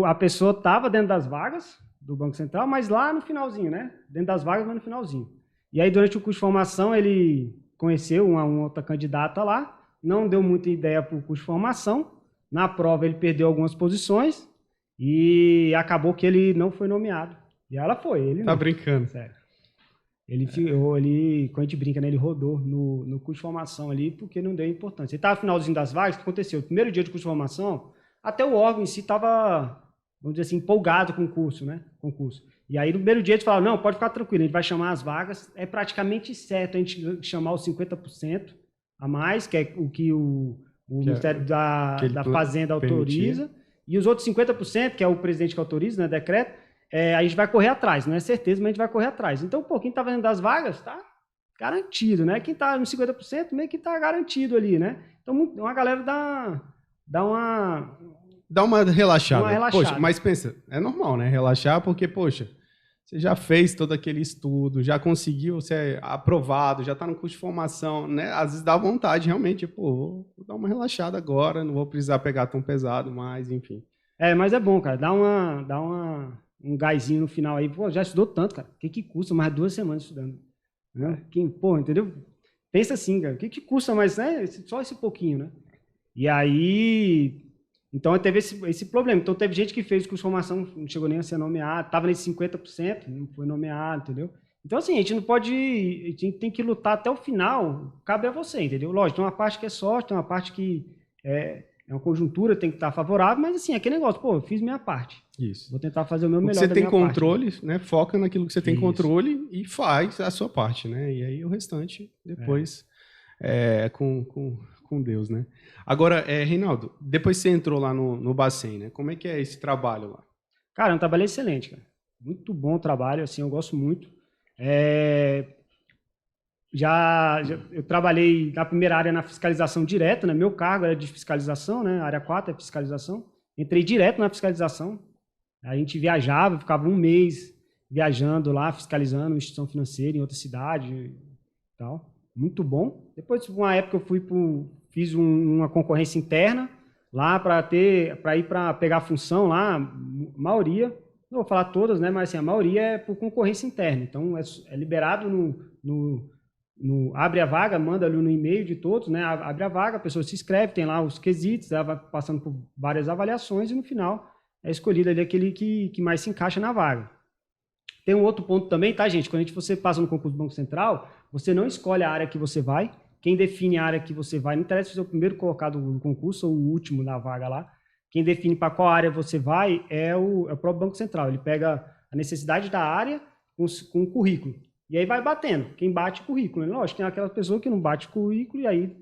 A pessoa estava dentro das vagas do Banco Central, mas lá no finalzinho, né? Dentro das vagas, mas no finalzinho. E aí, durante o curso de formação, ele conheceu uma outra candidata lá, não deu muita ideia para o curso de formação. Na prova, ele perdeu algumas posições e acabou que ele não foi nomeado. E ela foi, ele não. Tá brincando. Sério. Quando a gente brinca, né, ele rodou no curso de formação ali porque não deu importância. Ele estava no finalzinho das vagas, o que aconteceu? O primeiro dia de curso de formação, até o órgão em si estava, vamos dizer assim, empolgado com o curso, né? E aí, no primeiro dia, eles falaram, não, pode ficar tranquilo, a gente vai chamar as vagas. É praticamente certo a gente chamar os 50% a mais, que é o que o Ministério da Fazenda autoriza, e os outros 50%, que é o presidente que autoriza, né, decreto, a gente vai correr atrás, não é certeza, mas a gente vai correr atrás. Então, quem está dentro das vagas, tá garantido, né? Quem está nos 50%, meio que está garantido ali, né? Então, uma galera dá uma relaxada. Poxa, mas pensa, é normal, né? Relaxar, porque, poxa, você já fez todo aquele estudo, já conseguiu ser aprovado, já está no curso de formação, né? Às vezes dá vontade, realmente, vou dar uma relaxada agora, não vou precisar pegar tão pesado mais, enfim. Mas é bom, cara, dá um gásinho no final aí. Pô, já estudou tanto, cara. O que custa mais 2 semanas estudando? Né? Entendeu? Pensa assim, cara. O que custa mais, né? Só esse pouquinho, né? E aí... Então, teve esse problema. Então, teve gente que fez curso de formação, não chegou nem a ser nomeado, estava nesse 50%, não foi nomeado, entendeu? Então, assim, a gente não pode... A gente tem que lutar até o final, cabe a você, entendeu? Lógico, tem uma parte que é sorte, tem uma parte que é uma conjuntura, tem que estar favorável, mas, assim, aquele negócio, eu fiz minha parte. Isso. Vou tentar fazer o meu melhor. Você tem controle, né? Foca naquilo que você tem controle e faz a sua parte, né? E aí o restante, depois, com Deus, né? Agora, Reinaldo, depois você entrou lá no Bacen, né? Como é que é esse trabalho lá? Cara, é um trabalho excelente, cara. Muito bom o trabalho, assim, eu gosto muito. eu trabalhei na primeira área na fiscalização direta, né? Meu cargo era de fiscalização, né? Área 4 é fiscalização. Entrei direto na fiscalização. A gente viajava, ficava um mês viajando lá, fiscalizando instituição financeira em outra cidade e tal. Muito bom. Depois, uma época, eu fiz uma concorrência interna lá para ir para pegar a função lá, a maioria, não vou falar todas, né? Mas assim, a maioria é por concorrência interna. Então, é liberado abre a vaga, manda ali no e-mail de todos, né? Abre a vaga, a pessoa se inscreve, tem lá os quesitos, ela vai passando por várias avaliações e no final é escolhido ali aquele que mais se encaixa na vaga. Tem um outro ponto também, tá, gente? Quando você passa no concurso do Banco Central, você não escolhe a área que você vai. Quem define a área que você vai, não interessa se você é o primeiro colocado no concurso ou o último na vaga lá. Quem define para qual área você vai é o próprio Banco Central. Ele pega a necessidade da área com o currículo. E aí vai batendo. Quem bate o currículo. Lógico, tem aquela pessoa que não bate o currículo e aí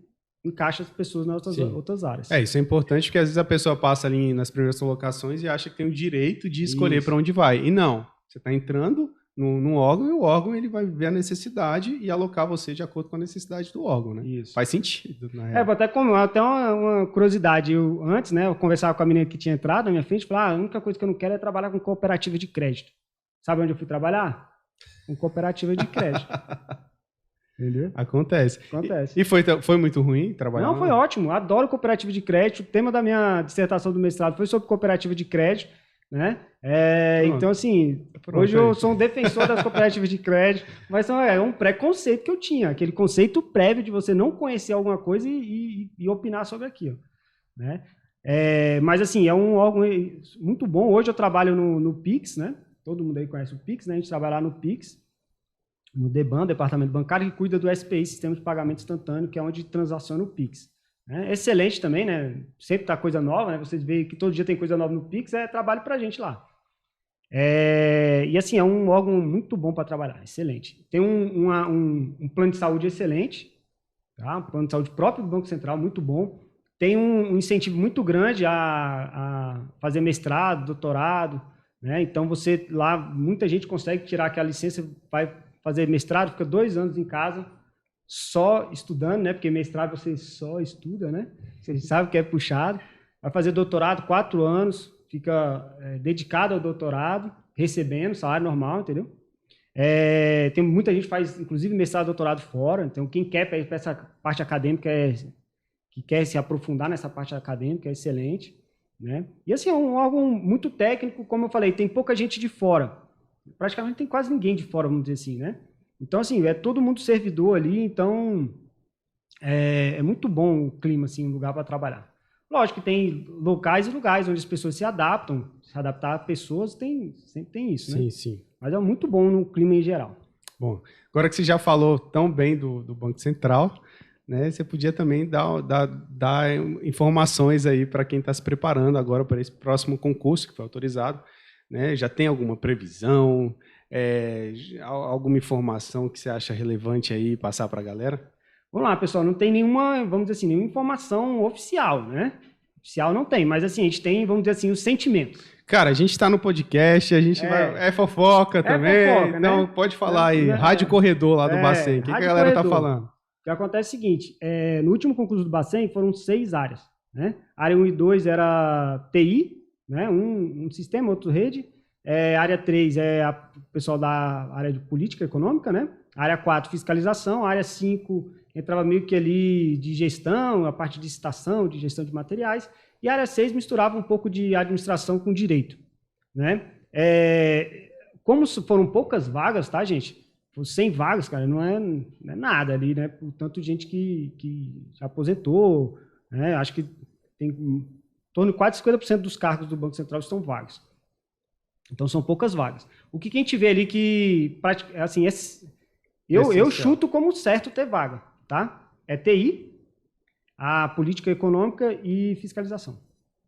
encaixa as pessoas nas outras áreas. Isso é importante porque às vezes a pessoa passa ali nas primeiras colocações e acha que tem o direito de escolher para onde vai. E não. Você está entrando num órgão e o órgão ele vai ver a necessidade e alocar você de acordo com a necessidade do órgão, né? Isso. Faz sentido, na real. Até uma curiosidade. Antes, né, eu conversava com a menina que tinha entrado na minha frente e falava, a única coisa que eu não quero é trabalhar com cooperativa de crédito. Sabe onde eu fui trabalhar? Com cooperativa de crédito. Entendeu? Acontece. E foi muito ruim trabalhar? Não, foi ótimo. Adoro cooperativa de crédito. O tema da minha dissertação do mestrado foi sobre cooperativa de crédito, né? Então, assim, hoje eu sou um defensor das cooperativas de crédito, mas é um preconceito que eu tinha, aquele conceito prévio de você não conhecer alguma coisa e opinar sobre aquilo, né? Mas, assim, é um órgão muito bom. Hoje eu trabalho no Pix, né? Todo mundo aí conhece o Pix, né? A gente trabalha lá no Pix, no DBAN, Departamento Bancário, que cuida do SPI, Sistema de Pagamento Instantâneo, que é onde transaciona o Pix. Excelente também, né? Sempre tá coisa nova, né? Vocês veem que todo dia tem coisa nova no Pix, é trabalho pra gente lá. E assim, é um órgão muito bom para trabalhar, excelente. Tem um plano de saúde excelente, tá? Um plano de saúde próprio do Banco Central, muito bom. Tem um incentivo muito grande a fazer mestrado, doutorado, né? Então, lá, muita gente consegue tirar aquela licença, vai fazer mestrado, fica 2 anos em casa, só estudando, né? Porque mestrado você só estuda, né? Você sabe que é puxado. Vai fazer doutorado 4 anos, fica dedicado ao doutorado, recebendo salário normal, entendeu? Tem muita gente que faz, inclusive, mestrado e doutorado fora. Então, quem quer para essa parte acadêmica, que quer se aprofundar nessa parte acadêmica, é excelente, né? E assim, é um órgão muito técnico, como eu falei, tem pouca gente de fora. Praticamente tem quase ninguém de fora, vamos dizer assim, né? Então, assim, é todo mundo servidor ali, então é muito bom o clima, assim, um lugar para trabalhar. Lógico que tem locais e lugares onde as pessoas se adaptam, se adaptar a pessoas, sempre tem isso, né? Sim. Mas é muito bom no clima em geral. Bom, agora que você já falou tão bem do Banco Central, né, você podia também dar informações aí para quem está se preparando agora para esse próximo concurso que foi autorizado, né? Já tem alguma previsão, alguma informação que você acha relevante aí passar para a galera? Vamos lá, pessoal, não tem nenhuma, vamos dizer assim, nenhuma informação oficial, né? Oficial não tem, mas assim, a gente tem, vamos dizer assim, os sentimentos. Cara, a gente está no podcast, a gente é fofoca também, fofoca, então né? Pode falar aí, Rádio Corredor lá do Bacen, o que a galera está falando? O que acontece é o seguinte, no último concurso do Bacen foram 6 áreas, né? Área 1 e 2 era TI, né? Um sistema, outro rede. Área 3 é o pessoal da área de política econômica, né? Área 4, fiscalização. Área 5 entrava meio que ali de gestão, a parte de licitação, de gestão de materiais. E a área 6 misturava um pouco de administração com direito, né? Como foram poucas vagas, tá, gente? 100 vagas, cara, não é nada ali, né? Por tanto de gente que já aposentou, né? Acho que tem em torno de quase 50% dos cargos do Banco Central estão vagos. Então, são poucas vagas. O que a gente vê ali que, assim, eu chuto como certo ter vaga, tá? É TI, a política econômica e fiscalização.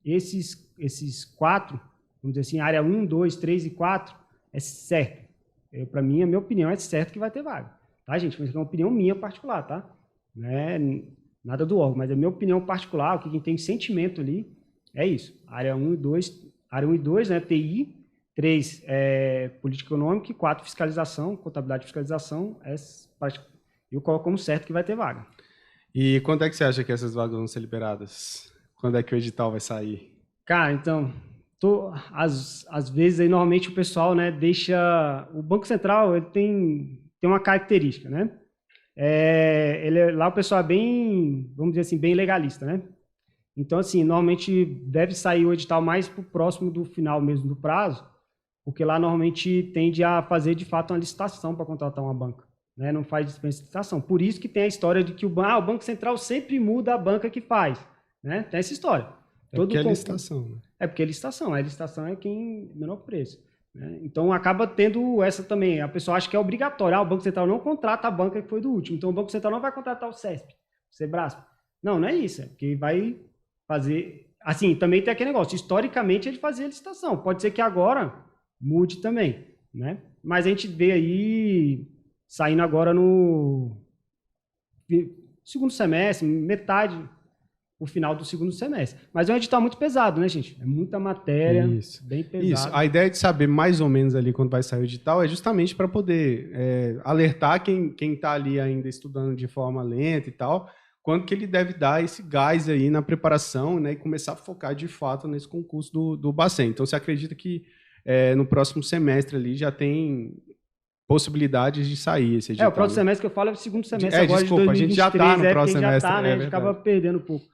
Esses 4, vamos dizer assim, área 1, 2, 3 e 4, é certo. Para mim, a minha opinião é certo que vai ter vaga. Tá, gente? Mas é uma opinião minha particular, tá? Não é nada do órgão, mas é minha opinião particular, o que a gente tem sentimento ali, é isso. Área 1 e 2, né? TI, 3 política econômica e 4 fiscalização, contabilidade e fiscalização. eu coloco como certo que vai ter vaga. E quando é que você acha que essas vagas vão ser liberadas? Quando é que o edital vai sair? Cara, então, às vezes aí normalmente o pessoal, né, deixa... O Banco Central, ele tem uma característica, né? Lá o pessoal é bem, vamos dizer assim, bem legalista, né? Então, assim, normalmente deve sair o edital mais próximo do final mesmo do prazo, porque lá normalmente tende a fazer, de fato, uma licitação para contratar uma banca, né? Não faz dispensa de licitação. Por isso que tem a história de que o Banco Central sempre muda a banca que faz, né? Tem essa história. Porque é licitação, né? Porque é licitação. A licitação é quem menor preço, né? Então, acaba tendo essa também. A pessoa acha que é obrigatório. O Banco Central não contrata a banca que foi do último. Então, o Banco Central não vai contratar o CESP, o Sebrasp. Não, não é isso. É porque vai fazer... Assim, também tem aquele negócio. Historicamente, ele fazia licitação. Pode ser que agora mude também, né? Mas a gente vê aí saindo agora no segundo semestre, metade, o final do segundo semestre. Mas é um edital muito pesado, né, gente? É muita matéria, bem pesado. Isso. A ideia de saber mais ou menos ali quando vai sair o edital é justamente para poder alertar quem está ali ainda estudando de forma lenta e tal, quando que ele deve dar esse gás aí na preparação, né, e começar a focar de fato nesse concurso do Bacen. Então, você acredita que no próximo semestre ali já tem possibilidades de sair esse edital? O próximo semestre que eu falo é o segundo semestre agora desculpa, de 2023. A gente já está no próximo semestre. Já tá, né? A gente acaba perdendo um pouco.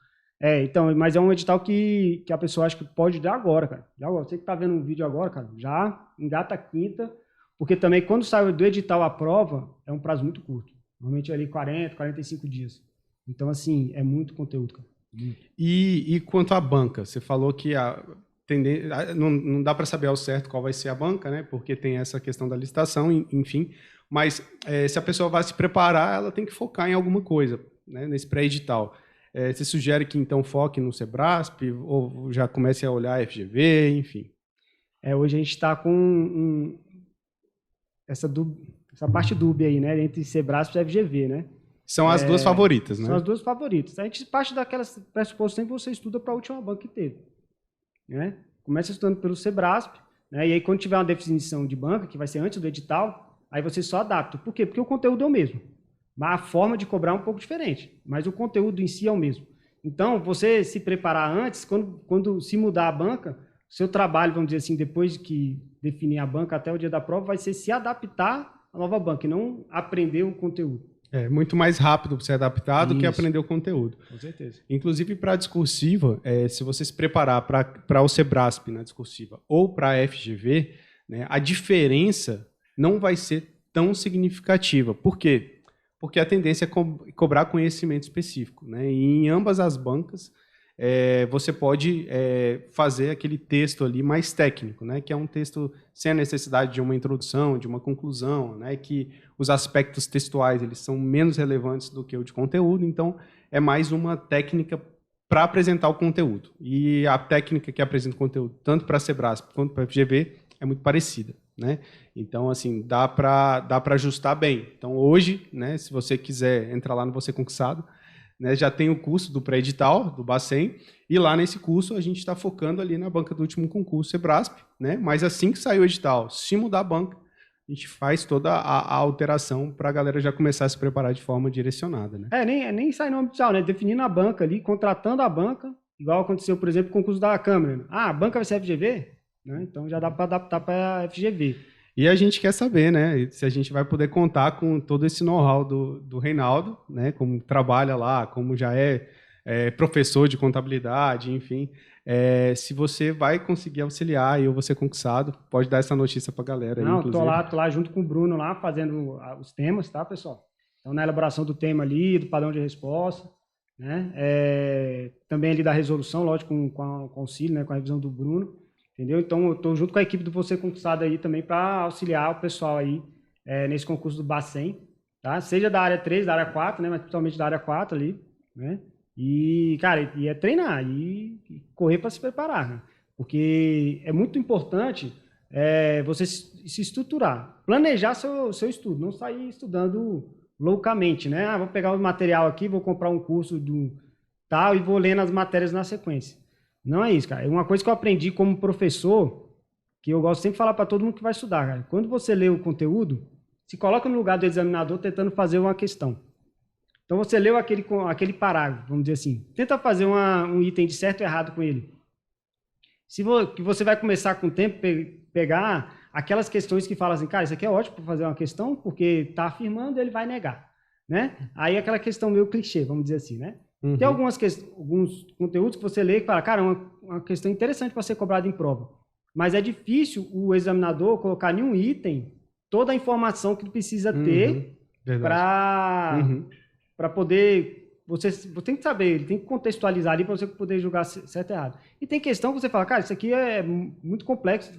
Então, mas é um edital que a pessoa acha que pode dar agora, cara. Já agora. Você que está vendo um vídeo agora, cara, já engata a quinta, porque também quando sai do edital a prova, é um prazo muito curto. Normalmente é ali 40, 45 dias. Então, assim, é muito conteúdo, cara. E quanto à banca? Você falou que não dá para saber ao certo qual vai ser a banca, né? Porque tem essa questão da licitação, enfim. Mas se a pessoa vai se preparar, ela tem que focar em alguma coisa, né? Nesse pré-edital. Você sugere que, então, foque no Sebrasp ou já comece a olhar a FGV, enfim? Hoje a gente está com essa parte dúbia aí, né? Entre Sebrasp e FGV, né? São as duas favoritas, né? São as duas favoritas. A gente parte daquelas pressuposições que você estuda para a última banca que teve, né? Começa estudando pelo Sebrasp, né? E aí quando tiver uma definição de banca, que vai ser antes do edital, aí você só adapta. Por quê? Porque o conteúdo é o mesmo. Mas a forma de cobrar é um pouco diferente. Mas o conteúdo em si é o mesmo. Então, você se preparar antes, quando se mudar a banca, seu trabalho, vamos dizer assim, depois que definir a banca até o dia da prova, vai ser se adaptar à nova banca e não aprender o conteúdo. É muito mais rápido para ser adaptado do que aprender o conteúdo. Com certeza. Inclusive, para a discursiva, se você se preparar para o Sebrasp na discursiva ou para a FGV, né, a diferença não vai ser tão significativa. Por quê? Porque a tendência é cobrar conhecimento específico, né? E em ambas as bancas, você pode fazer aquele texto ali mais técnico, né? Que é um texto sem a necessidade de uma introdução, de uma conclusão, né? Que os aspectos textuais eles são menos relevantes do que o de conteúdo, então é mais uma técnica para apresentar o conteúdo. E a técnica que apresenta o conteúdo, tanto para a Sebrasp quanto para a FGV, é muito parecida, né? Então, assim, dá para ajustar bem. Então, hoje, né, se você quiser entrar lá no Você Concursado, né, já tem o curso do pré-edital, do Bacen, e lá nesse curso a gente está focando ali na banca do último concurso, Sebrasp, né? Mas assim que sair o edital, se mudar a banca, a gente faz toda a alteração para a galera já começar a se preparar de forma direcionada, né? Nem sai nome oficial, né? Definindo a banca ali, contratando a banca, igual aconteceu, por exemplo, com o concurso da Câmara. A banca vai ser FGV? Né? Então já dá para adaptar para a FGV. E a gente quer saber, né, se a gente vai poder contar com todo esse know-how do Reinaldo, né, como trabalha lá, como já é professor de contabilidade, enfim, se você vai conseguir auxiliar e ou você concursado, pode dar essa notícia para a galera. Não, inclusive. tô lá junto com o Bruno lá fazendo os temas, tá, pessoal? Então na elaboração do tema ali, do padrão de resposta, né, também ali da resolução, lógico, com o auxílio, né, com a revisão do Bruno. Entendeu? Então, eu estou junto com a equipe do Você Concursado aí também para auxiliar o pessoal aí nesse concurso do Bacen, tá? Seja da área 3, da área 4, né? Mas principalmente da área 4 ali, né? E, cara, é treinar e correr para se preparar, né? Porque é muito importante você se estruturar, planejar seu estudo, não sair estudando loucamente, né? Vou pegar o material aqui, vou comprar um curso do tal e vou lendo as matérias na sequência. Não é isso, cara. Uma coisa que eu aprendi como professor, que eu gosto sempre de falar para todo mundo que vai estudar, cara. Quando você lê o conteúdo, se coloca no lugar do examinador tentando fazer uma questão. Então, você leu aquele parágrafo, vamos dizer assim. Tenta fazer um item de certo e errado com ele. Que você vai começar com o tempo pegar aquelas questões que falam assim, cara, isso aqui é ótimo para fazer uma questão, porque está afirmando, ele vai negar. Né? Aí aquela questão meio clichê, vamos dizer assim, né? Uhum. Tem alguns conteúdos que você lê e fala, cara, uma questão interessante para ser cobrada em prova. Mas é difícil o examinador colocar em um item toda a informação que ele precisa ter para poder... Você tem que saber, ele tem que contextualizar ali para você poder julgar certo e errado. E tem questão que você fala, cara, isso aqui é muito complexo,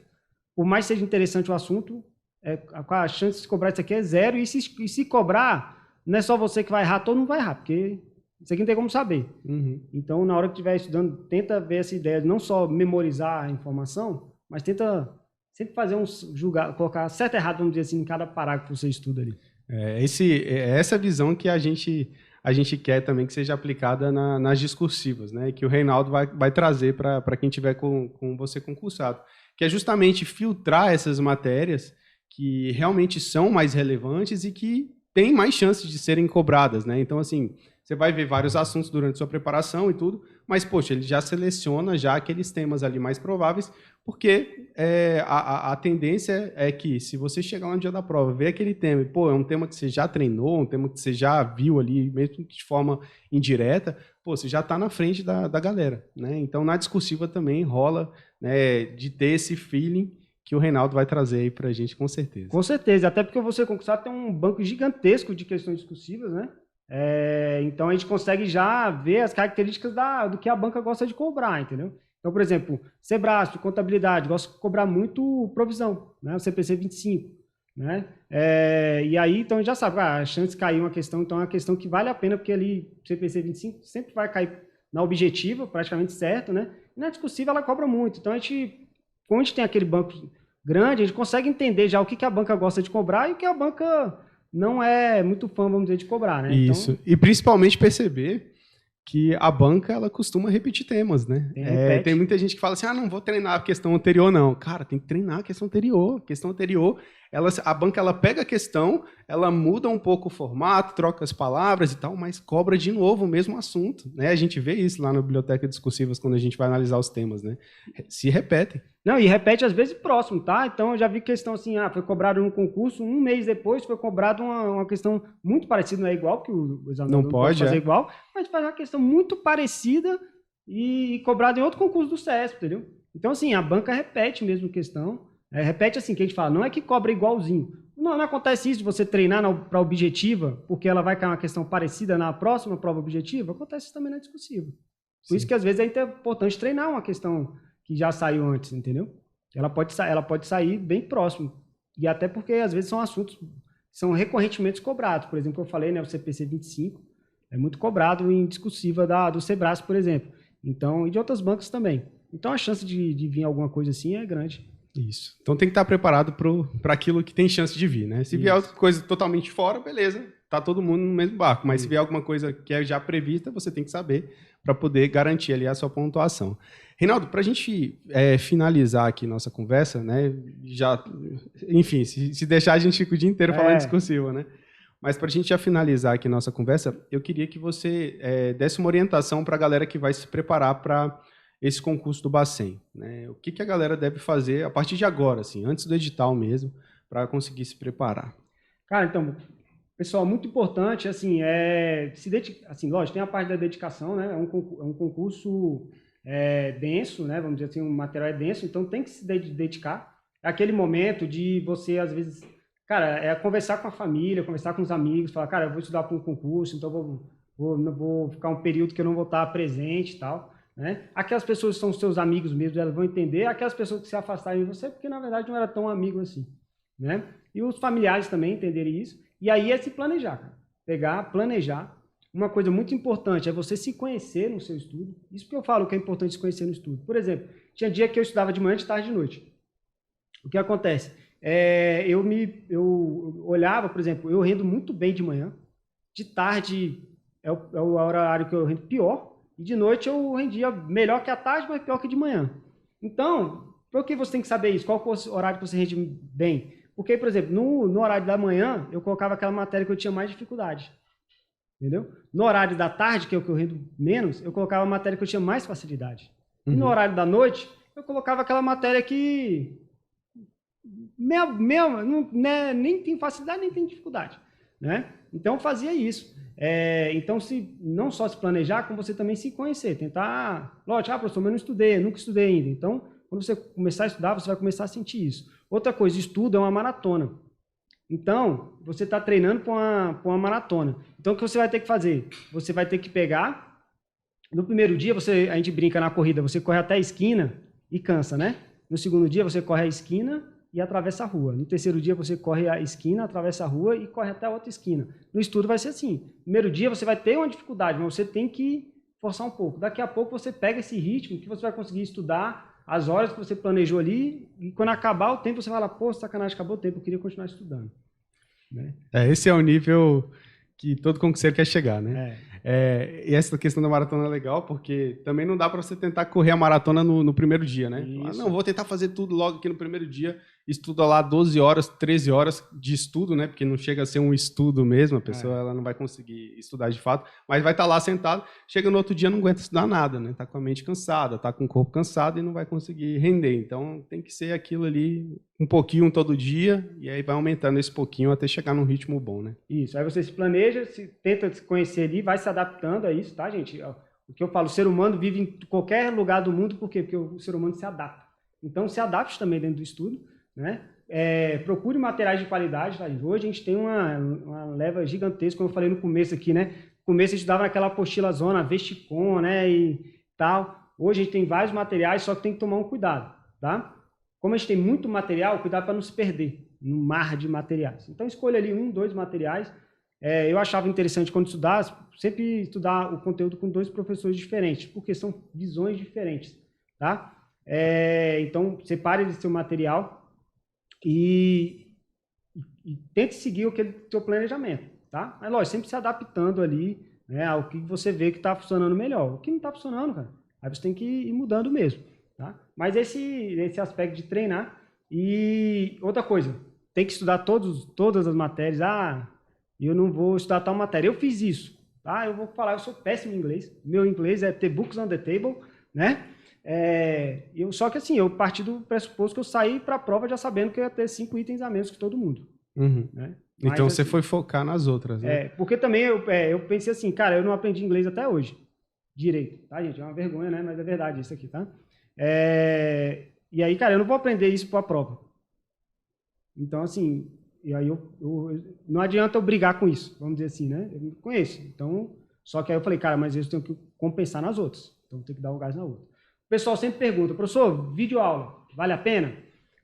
por mais que seja interessante o assunto, a chance de cobrar isso aqui é zero, e se cobrar, não é só você que vai errar, todo mundo vai errar, porque isso aqui não tem como saber. Uhum. Então, na hora que estiver estudando, tenta ver essa ideia, não só memorizar a informação, mas tenta sempre fazer colocar certo e errado, vamos dizer assim, em cada parágrafo que você estuda ali. Essa visão que a gente quer também que seja aplicada nas discursivas, né? Que o Reinaldo vai trazer para quem tiver com você concursado, que é justamente filtrar essas matérias que realmente são mais relevantes e que têm mais chances de serem cobradas, né? Então, assim, você vai ver vários assuntos durante sua preparação e tudo, mas, poxa, ele já seleciona já aqueles temas ali mais prováveis, porque a tendência é que, se você chegar lá no dia da prova, ver aquele tema, pô, é um tema que você já treinou, um tema que você já viu ali, mesmo de forma indireta, pô, você já está na frente da galera, né? Então, na discursiva também rola, né, de ter esse feeling que o Reinaldo vai trazer aí para a gente, com certeza. Com certeza, até porque você concursado tem um banco gigantesco de questões discursivas, né? Então, a gente consegue já ver as características do que a banca gosta de cobrar, entendeu? Então, por exemplo, Sebrasp, contabilidade, gosta de cobrar muito provisão, né? O CPC 25, né? E aí, então, a gente já sabe, a chance de cair uma questão, então é uma questão que vale a pena, porque ali, CPC 25 sempre vai cair na objetiva, praticamente certo, né? E na discursiva ela cobra muito. Então, quando a gente tem aquele banco grande, a gente consegue entender já o que a banca gosta de cobrar e o que a banca não é muito fã, vamos dizer, de cobrar, né? Isso. Então, e principalmente perceber que a banca, ela costuma repetir temas, né? Tem muita gente que fala assim, não vou treinar a questão anterior, não. Cara, tem que treinar a questão anterior. A questão anterior, a banca, ela pega a questão, ela muda um pouco o formato, troca as palavras e tal, mas cobra de novo o mesmo assunto, né? A gente vê isso lá na Biblioteca Discursivas, quando a gente vai analisar os temas, né? Se repetem. Não, e repete às vezes próximo, tá? Então, eu já vi questão assim, foi cobrado no concurso, um mês depois foi cobrado uma questão muito parecida, não é igual, que o examinador não pode fazer igual, mas faz uma questão muito parecida e cobrada em outro concurso do CESP, entendeu? Então, assim, a banca repete mesmo questão, repete assim, que a gente fala, não é que cobra igualzinho. Não acontece isso de você treinar para objetiva, porque ela vai cair uma questão parecida na próxima prova objetiva, acontece isso também na discursiva. Por isso que às vezes é importante treinar uma questão que já saiu antes, entendeu? Ela pode sair bem próximo. E até porque, às vezes, são assuntos que são recorrentemente cobrados. Por exemplo, eu falei, né, o CPC 25 é muito cobrado em discursiva do Sebrasp, por exemplo. Então, e de outras bancas também. Então, a chance de vir alguma coisa assim é grande. Isso. Então, tem que estar preparado para aquilo que tem chance de vir, né? Se vier outra coisa totalmente fora, beleza, tá todo mundo no mesmo barco. Mas se vier alguma coisa que é já prevista, você tem que saber para poder garantir ali a sua pontuação. Reinaldo, para a gente finalizar aqui nossa conversa, né? Enfim, se deixar a gente fica o dia inteiro falando discursiva, né? Mas para a gente já finalizar aqui nossa conversa, eu queria que você desse uma orientação para a galera que vai se preparar para esse concurso do Bacen, né? O que a galera deve fazer a partir de agora, assim, antes do edital mesmo, para conseguir se preparar? Cara, então, pessoal, muito importante, assim, assim, lógico, tem a parte da dedicação, né? É um concurso denso, né? Vamos dizer assim, o material é denso, então tem que se dedicar. É aquele momento de você, às vezes, cara, conversar com a família, conversar com os amigos, falar, cara, eu vou estudar para um concurso, então vou ficar um período que eu não vou estar presente e tal, né? Aquelas pessoas que são seus amigos mesmo, elas vão entender, aquelas pessoas que se afastaram de você, porque na verdade não era tão amigo assim, né? E os familiares também entenderem isso. E aí é se planejar, cara. Planejar. Uma coisa muito importante é você se conhecer no seu estudo. Isso que eu falo que é importante se conhecer no estudo. Por exemplo, tinha dia que eu estudava de manhã, de tarde e de noite. O que acontece? Eu olhava, por exemplo, eu rendo muito bem de manhã. De tarde é o horário que eu rendo pior. E de noite eu rendia melhor que a tarde, mas pior que de manhã. Então, por que você tem que saber isso? Qual é o horário que você rende bem? Porque, por exemplo, no horário da manhã, eu colocava aquela matéria que eu tinha mais dificuldade. entendeu? No horário da tarde, que é o que eu rendo menos, eu colocava a matéria que eu tinha mais facilidade. E no horário da noite, eu colocava aquela matéria que nem tem facilidade, nem tem dificuldade, né? Então, eu fazia isso. Então, não só se planejar, como você também se conhecer, tentar... Lógico, professor, mas eu não estudei, eu nunca estudei ainda. Então, quando você começar a estudar, você vai começar a sentir isso. Outra coisa, estudo é uma maratona. Então, você está treinando para uma maratona. Então, o que você vai ter que fazer? Você vai ter que pegar... No primeiro dia, a gente brinca na corrida, você corre até a esquina e cansa, né? No segundo dia, você corre a esquina e atravessa a rua. No terceiro dia, você corre a esquina, atravessa a rua e corre até a outra esquina. No estudo vai ser assim. No primeiro dia, você vai ter uma dificuldade, mas você tem que forçar um pouco. Daqui a pouco, você pega esse ritmo que você vai conseguir estudar as horas que você planejou ali e quando acabar o tempo, você vai lá, pô, sacanagem, acabou o tempo, eu queria continuar estudando. Né? Esse é o nível que todo concurseiro quer chegar, né? E essa questão da maratona é legal, porque também não dá para você tentar correr a maratona no primeiro dia, né? Não, vou tentar fazer tudo logo aqui no primeiro dia, estuda lá 12 horas, 13 horas de estudo, né? Porque não chega a ser um estudo mesmo, a pessoa ela não vai conseguir estudar de fato, mas vai estar lá sentado, chega no outro dia não aguenta estudar nada, né? Tá com a mente cansada, tá com o corpo cansado e não vai conseguir render. Então tem que ser aquilo ali, um pouquinho todo dia, e aí vai aumentando esse pouquinho até chegar num ritmo bom, né? Isso, aí você se planeja, tenta se conhecer ali, vai se adaptando a isso, tá, gente? O que eu falo, o ser humano vive em qualquer lugar do mundo, por quê? Porque o ser humano se adapta. Então, se adapte também dentro do estudo, né? Procure materiais de qualidade, tá? Hoje a gente tem uma leva gigantesca, como eu falei no começo aqui, né? No começo a gente dava naquela apostila zona, Vesticom, né? E tal. Hoje a gente tem vários materiais, só que tem que tomar um cuidado, tá? Como a gente tem muito material, cuidado para não se perder no mar de materiais. Então, escolha ali 1, 2 materiais. Eu achava interessante quando estudar, sempre estudar o conteúdo com 2 professores diferentes, porque são visões diferentes, tá? Então, separe esse seu material e tente seguir aquele seu planejamento, tá? Mas, lógico, sempre se adaptando ali, né, ao que você vê que está funcionando melhor. O que não está funcionando, cara, aí você tem que ir mudando mesmo, tá? Mas esse aspecto de treinar. E outra coisa, tem que estudar todas as matérias. Eu não vou estudar tal matéria. Eu fiz isso, tá? Eu vou falar, eu sou péssimo em inglês. Meu inglês é the books on the table, né? Só que assim, eu parti do pressuposto que eu saí para a prova já sabendo que eu ia ter 5 itens a menos que todo mundo. Né? Mas, então você foi focar nas outras, né? Porque também eu pensei assim, cara, eu não aprendi inglês até hoje. Direito, tá, gente? É uma vergonha, né? Mas é verdade isso aqui, tá? E aí, cara, eu não vou aprender isso para a prova. Então, assim, e aí não adianta eu brigar com isso, vamos dizer assim, né? Eu me conheço. Então, só que aí eu falei, cara, mas eu tenho que compensar nas outras. Então, eu tenho que dar um gás na outra. O pessoal sempre pergunta, professor, videoaula, vale a pena?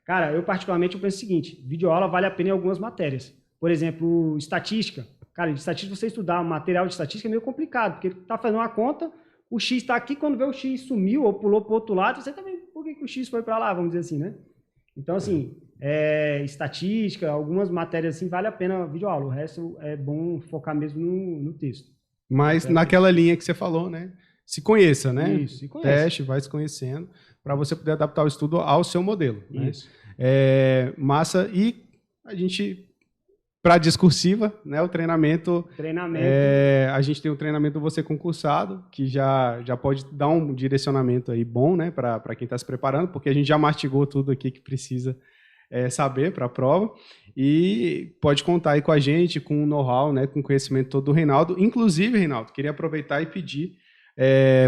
Cara, eu particularmente eu penso o seguinte, videoaula vale a pena em algumas matérias. Por exemplo, estatística. Cara, de estatística, você estudar material de estatística é meio complicado, porque ele está fazendo uma conta, o X está aqui, quando vê o X sumiu ou pulou para o outro lado, você também, por que o X foi para lá, vamos dizer assim, né? Então, assim, estatística, algumas matérias assim, vale a pena a videoaula. O resto é bom focar mesmo no texto. Mas naquela linha que você falou, né? Se conheça, né? Isso, se conheça. Teste, vai se conhecendo, para você poder adaptar o estudo ao seu modelo. Isso. Né? Massa. E a gente, para discursiva, né? O treinamento. A gente tem o treinamento Você Concursado, que já pode dar um direcionamento aí bom, né? Para quem está se preparando, porque a gente já mastigou tudo aqui que precisa saber para a prova. E pode contar aí com a gente, com o know-how, né? Com o conhecimento todo do Reinaldo. Inclusive, Reinaldo, queria aproveitar e pedir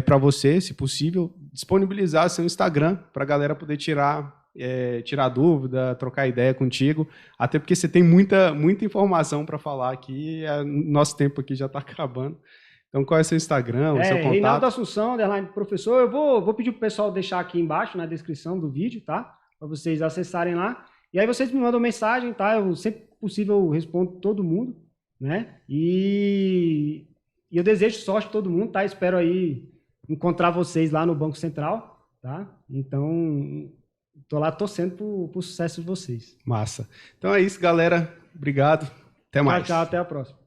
para você, se possível, disponibilizar seu Instagram para a galera poder tirar dúvida, trocar ideia contigo, até porque você tem muita informação para falar aqui, nosso tempo aqui já está acabando. Então, qual é o seu Instagram, o seu contato? Reinaldo Assunção, _professor. Eu vou pedir para o pessoal deixar aqui embaixo na descrição do vídeo, tá? Para vocês acessarem lá. E aí vocês me mandam mensagem, tá? Eu sempre que possível eu respondo todo mundo, né? E eu desejo sorte a todo mundo, tá? Espero aí encontrar vocês lá no Banco Central, tá? Então, tô lá torcendo pro sucesso de vocês. Massa. Então é isso, galera. Obrigado. Até mais. Tchau, até a próxima.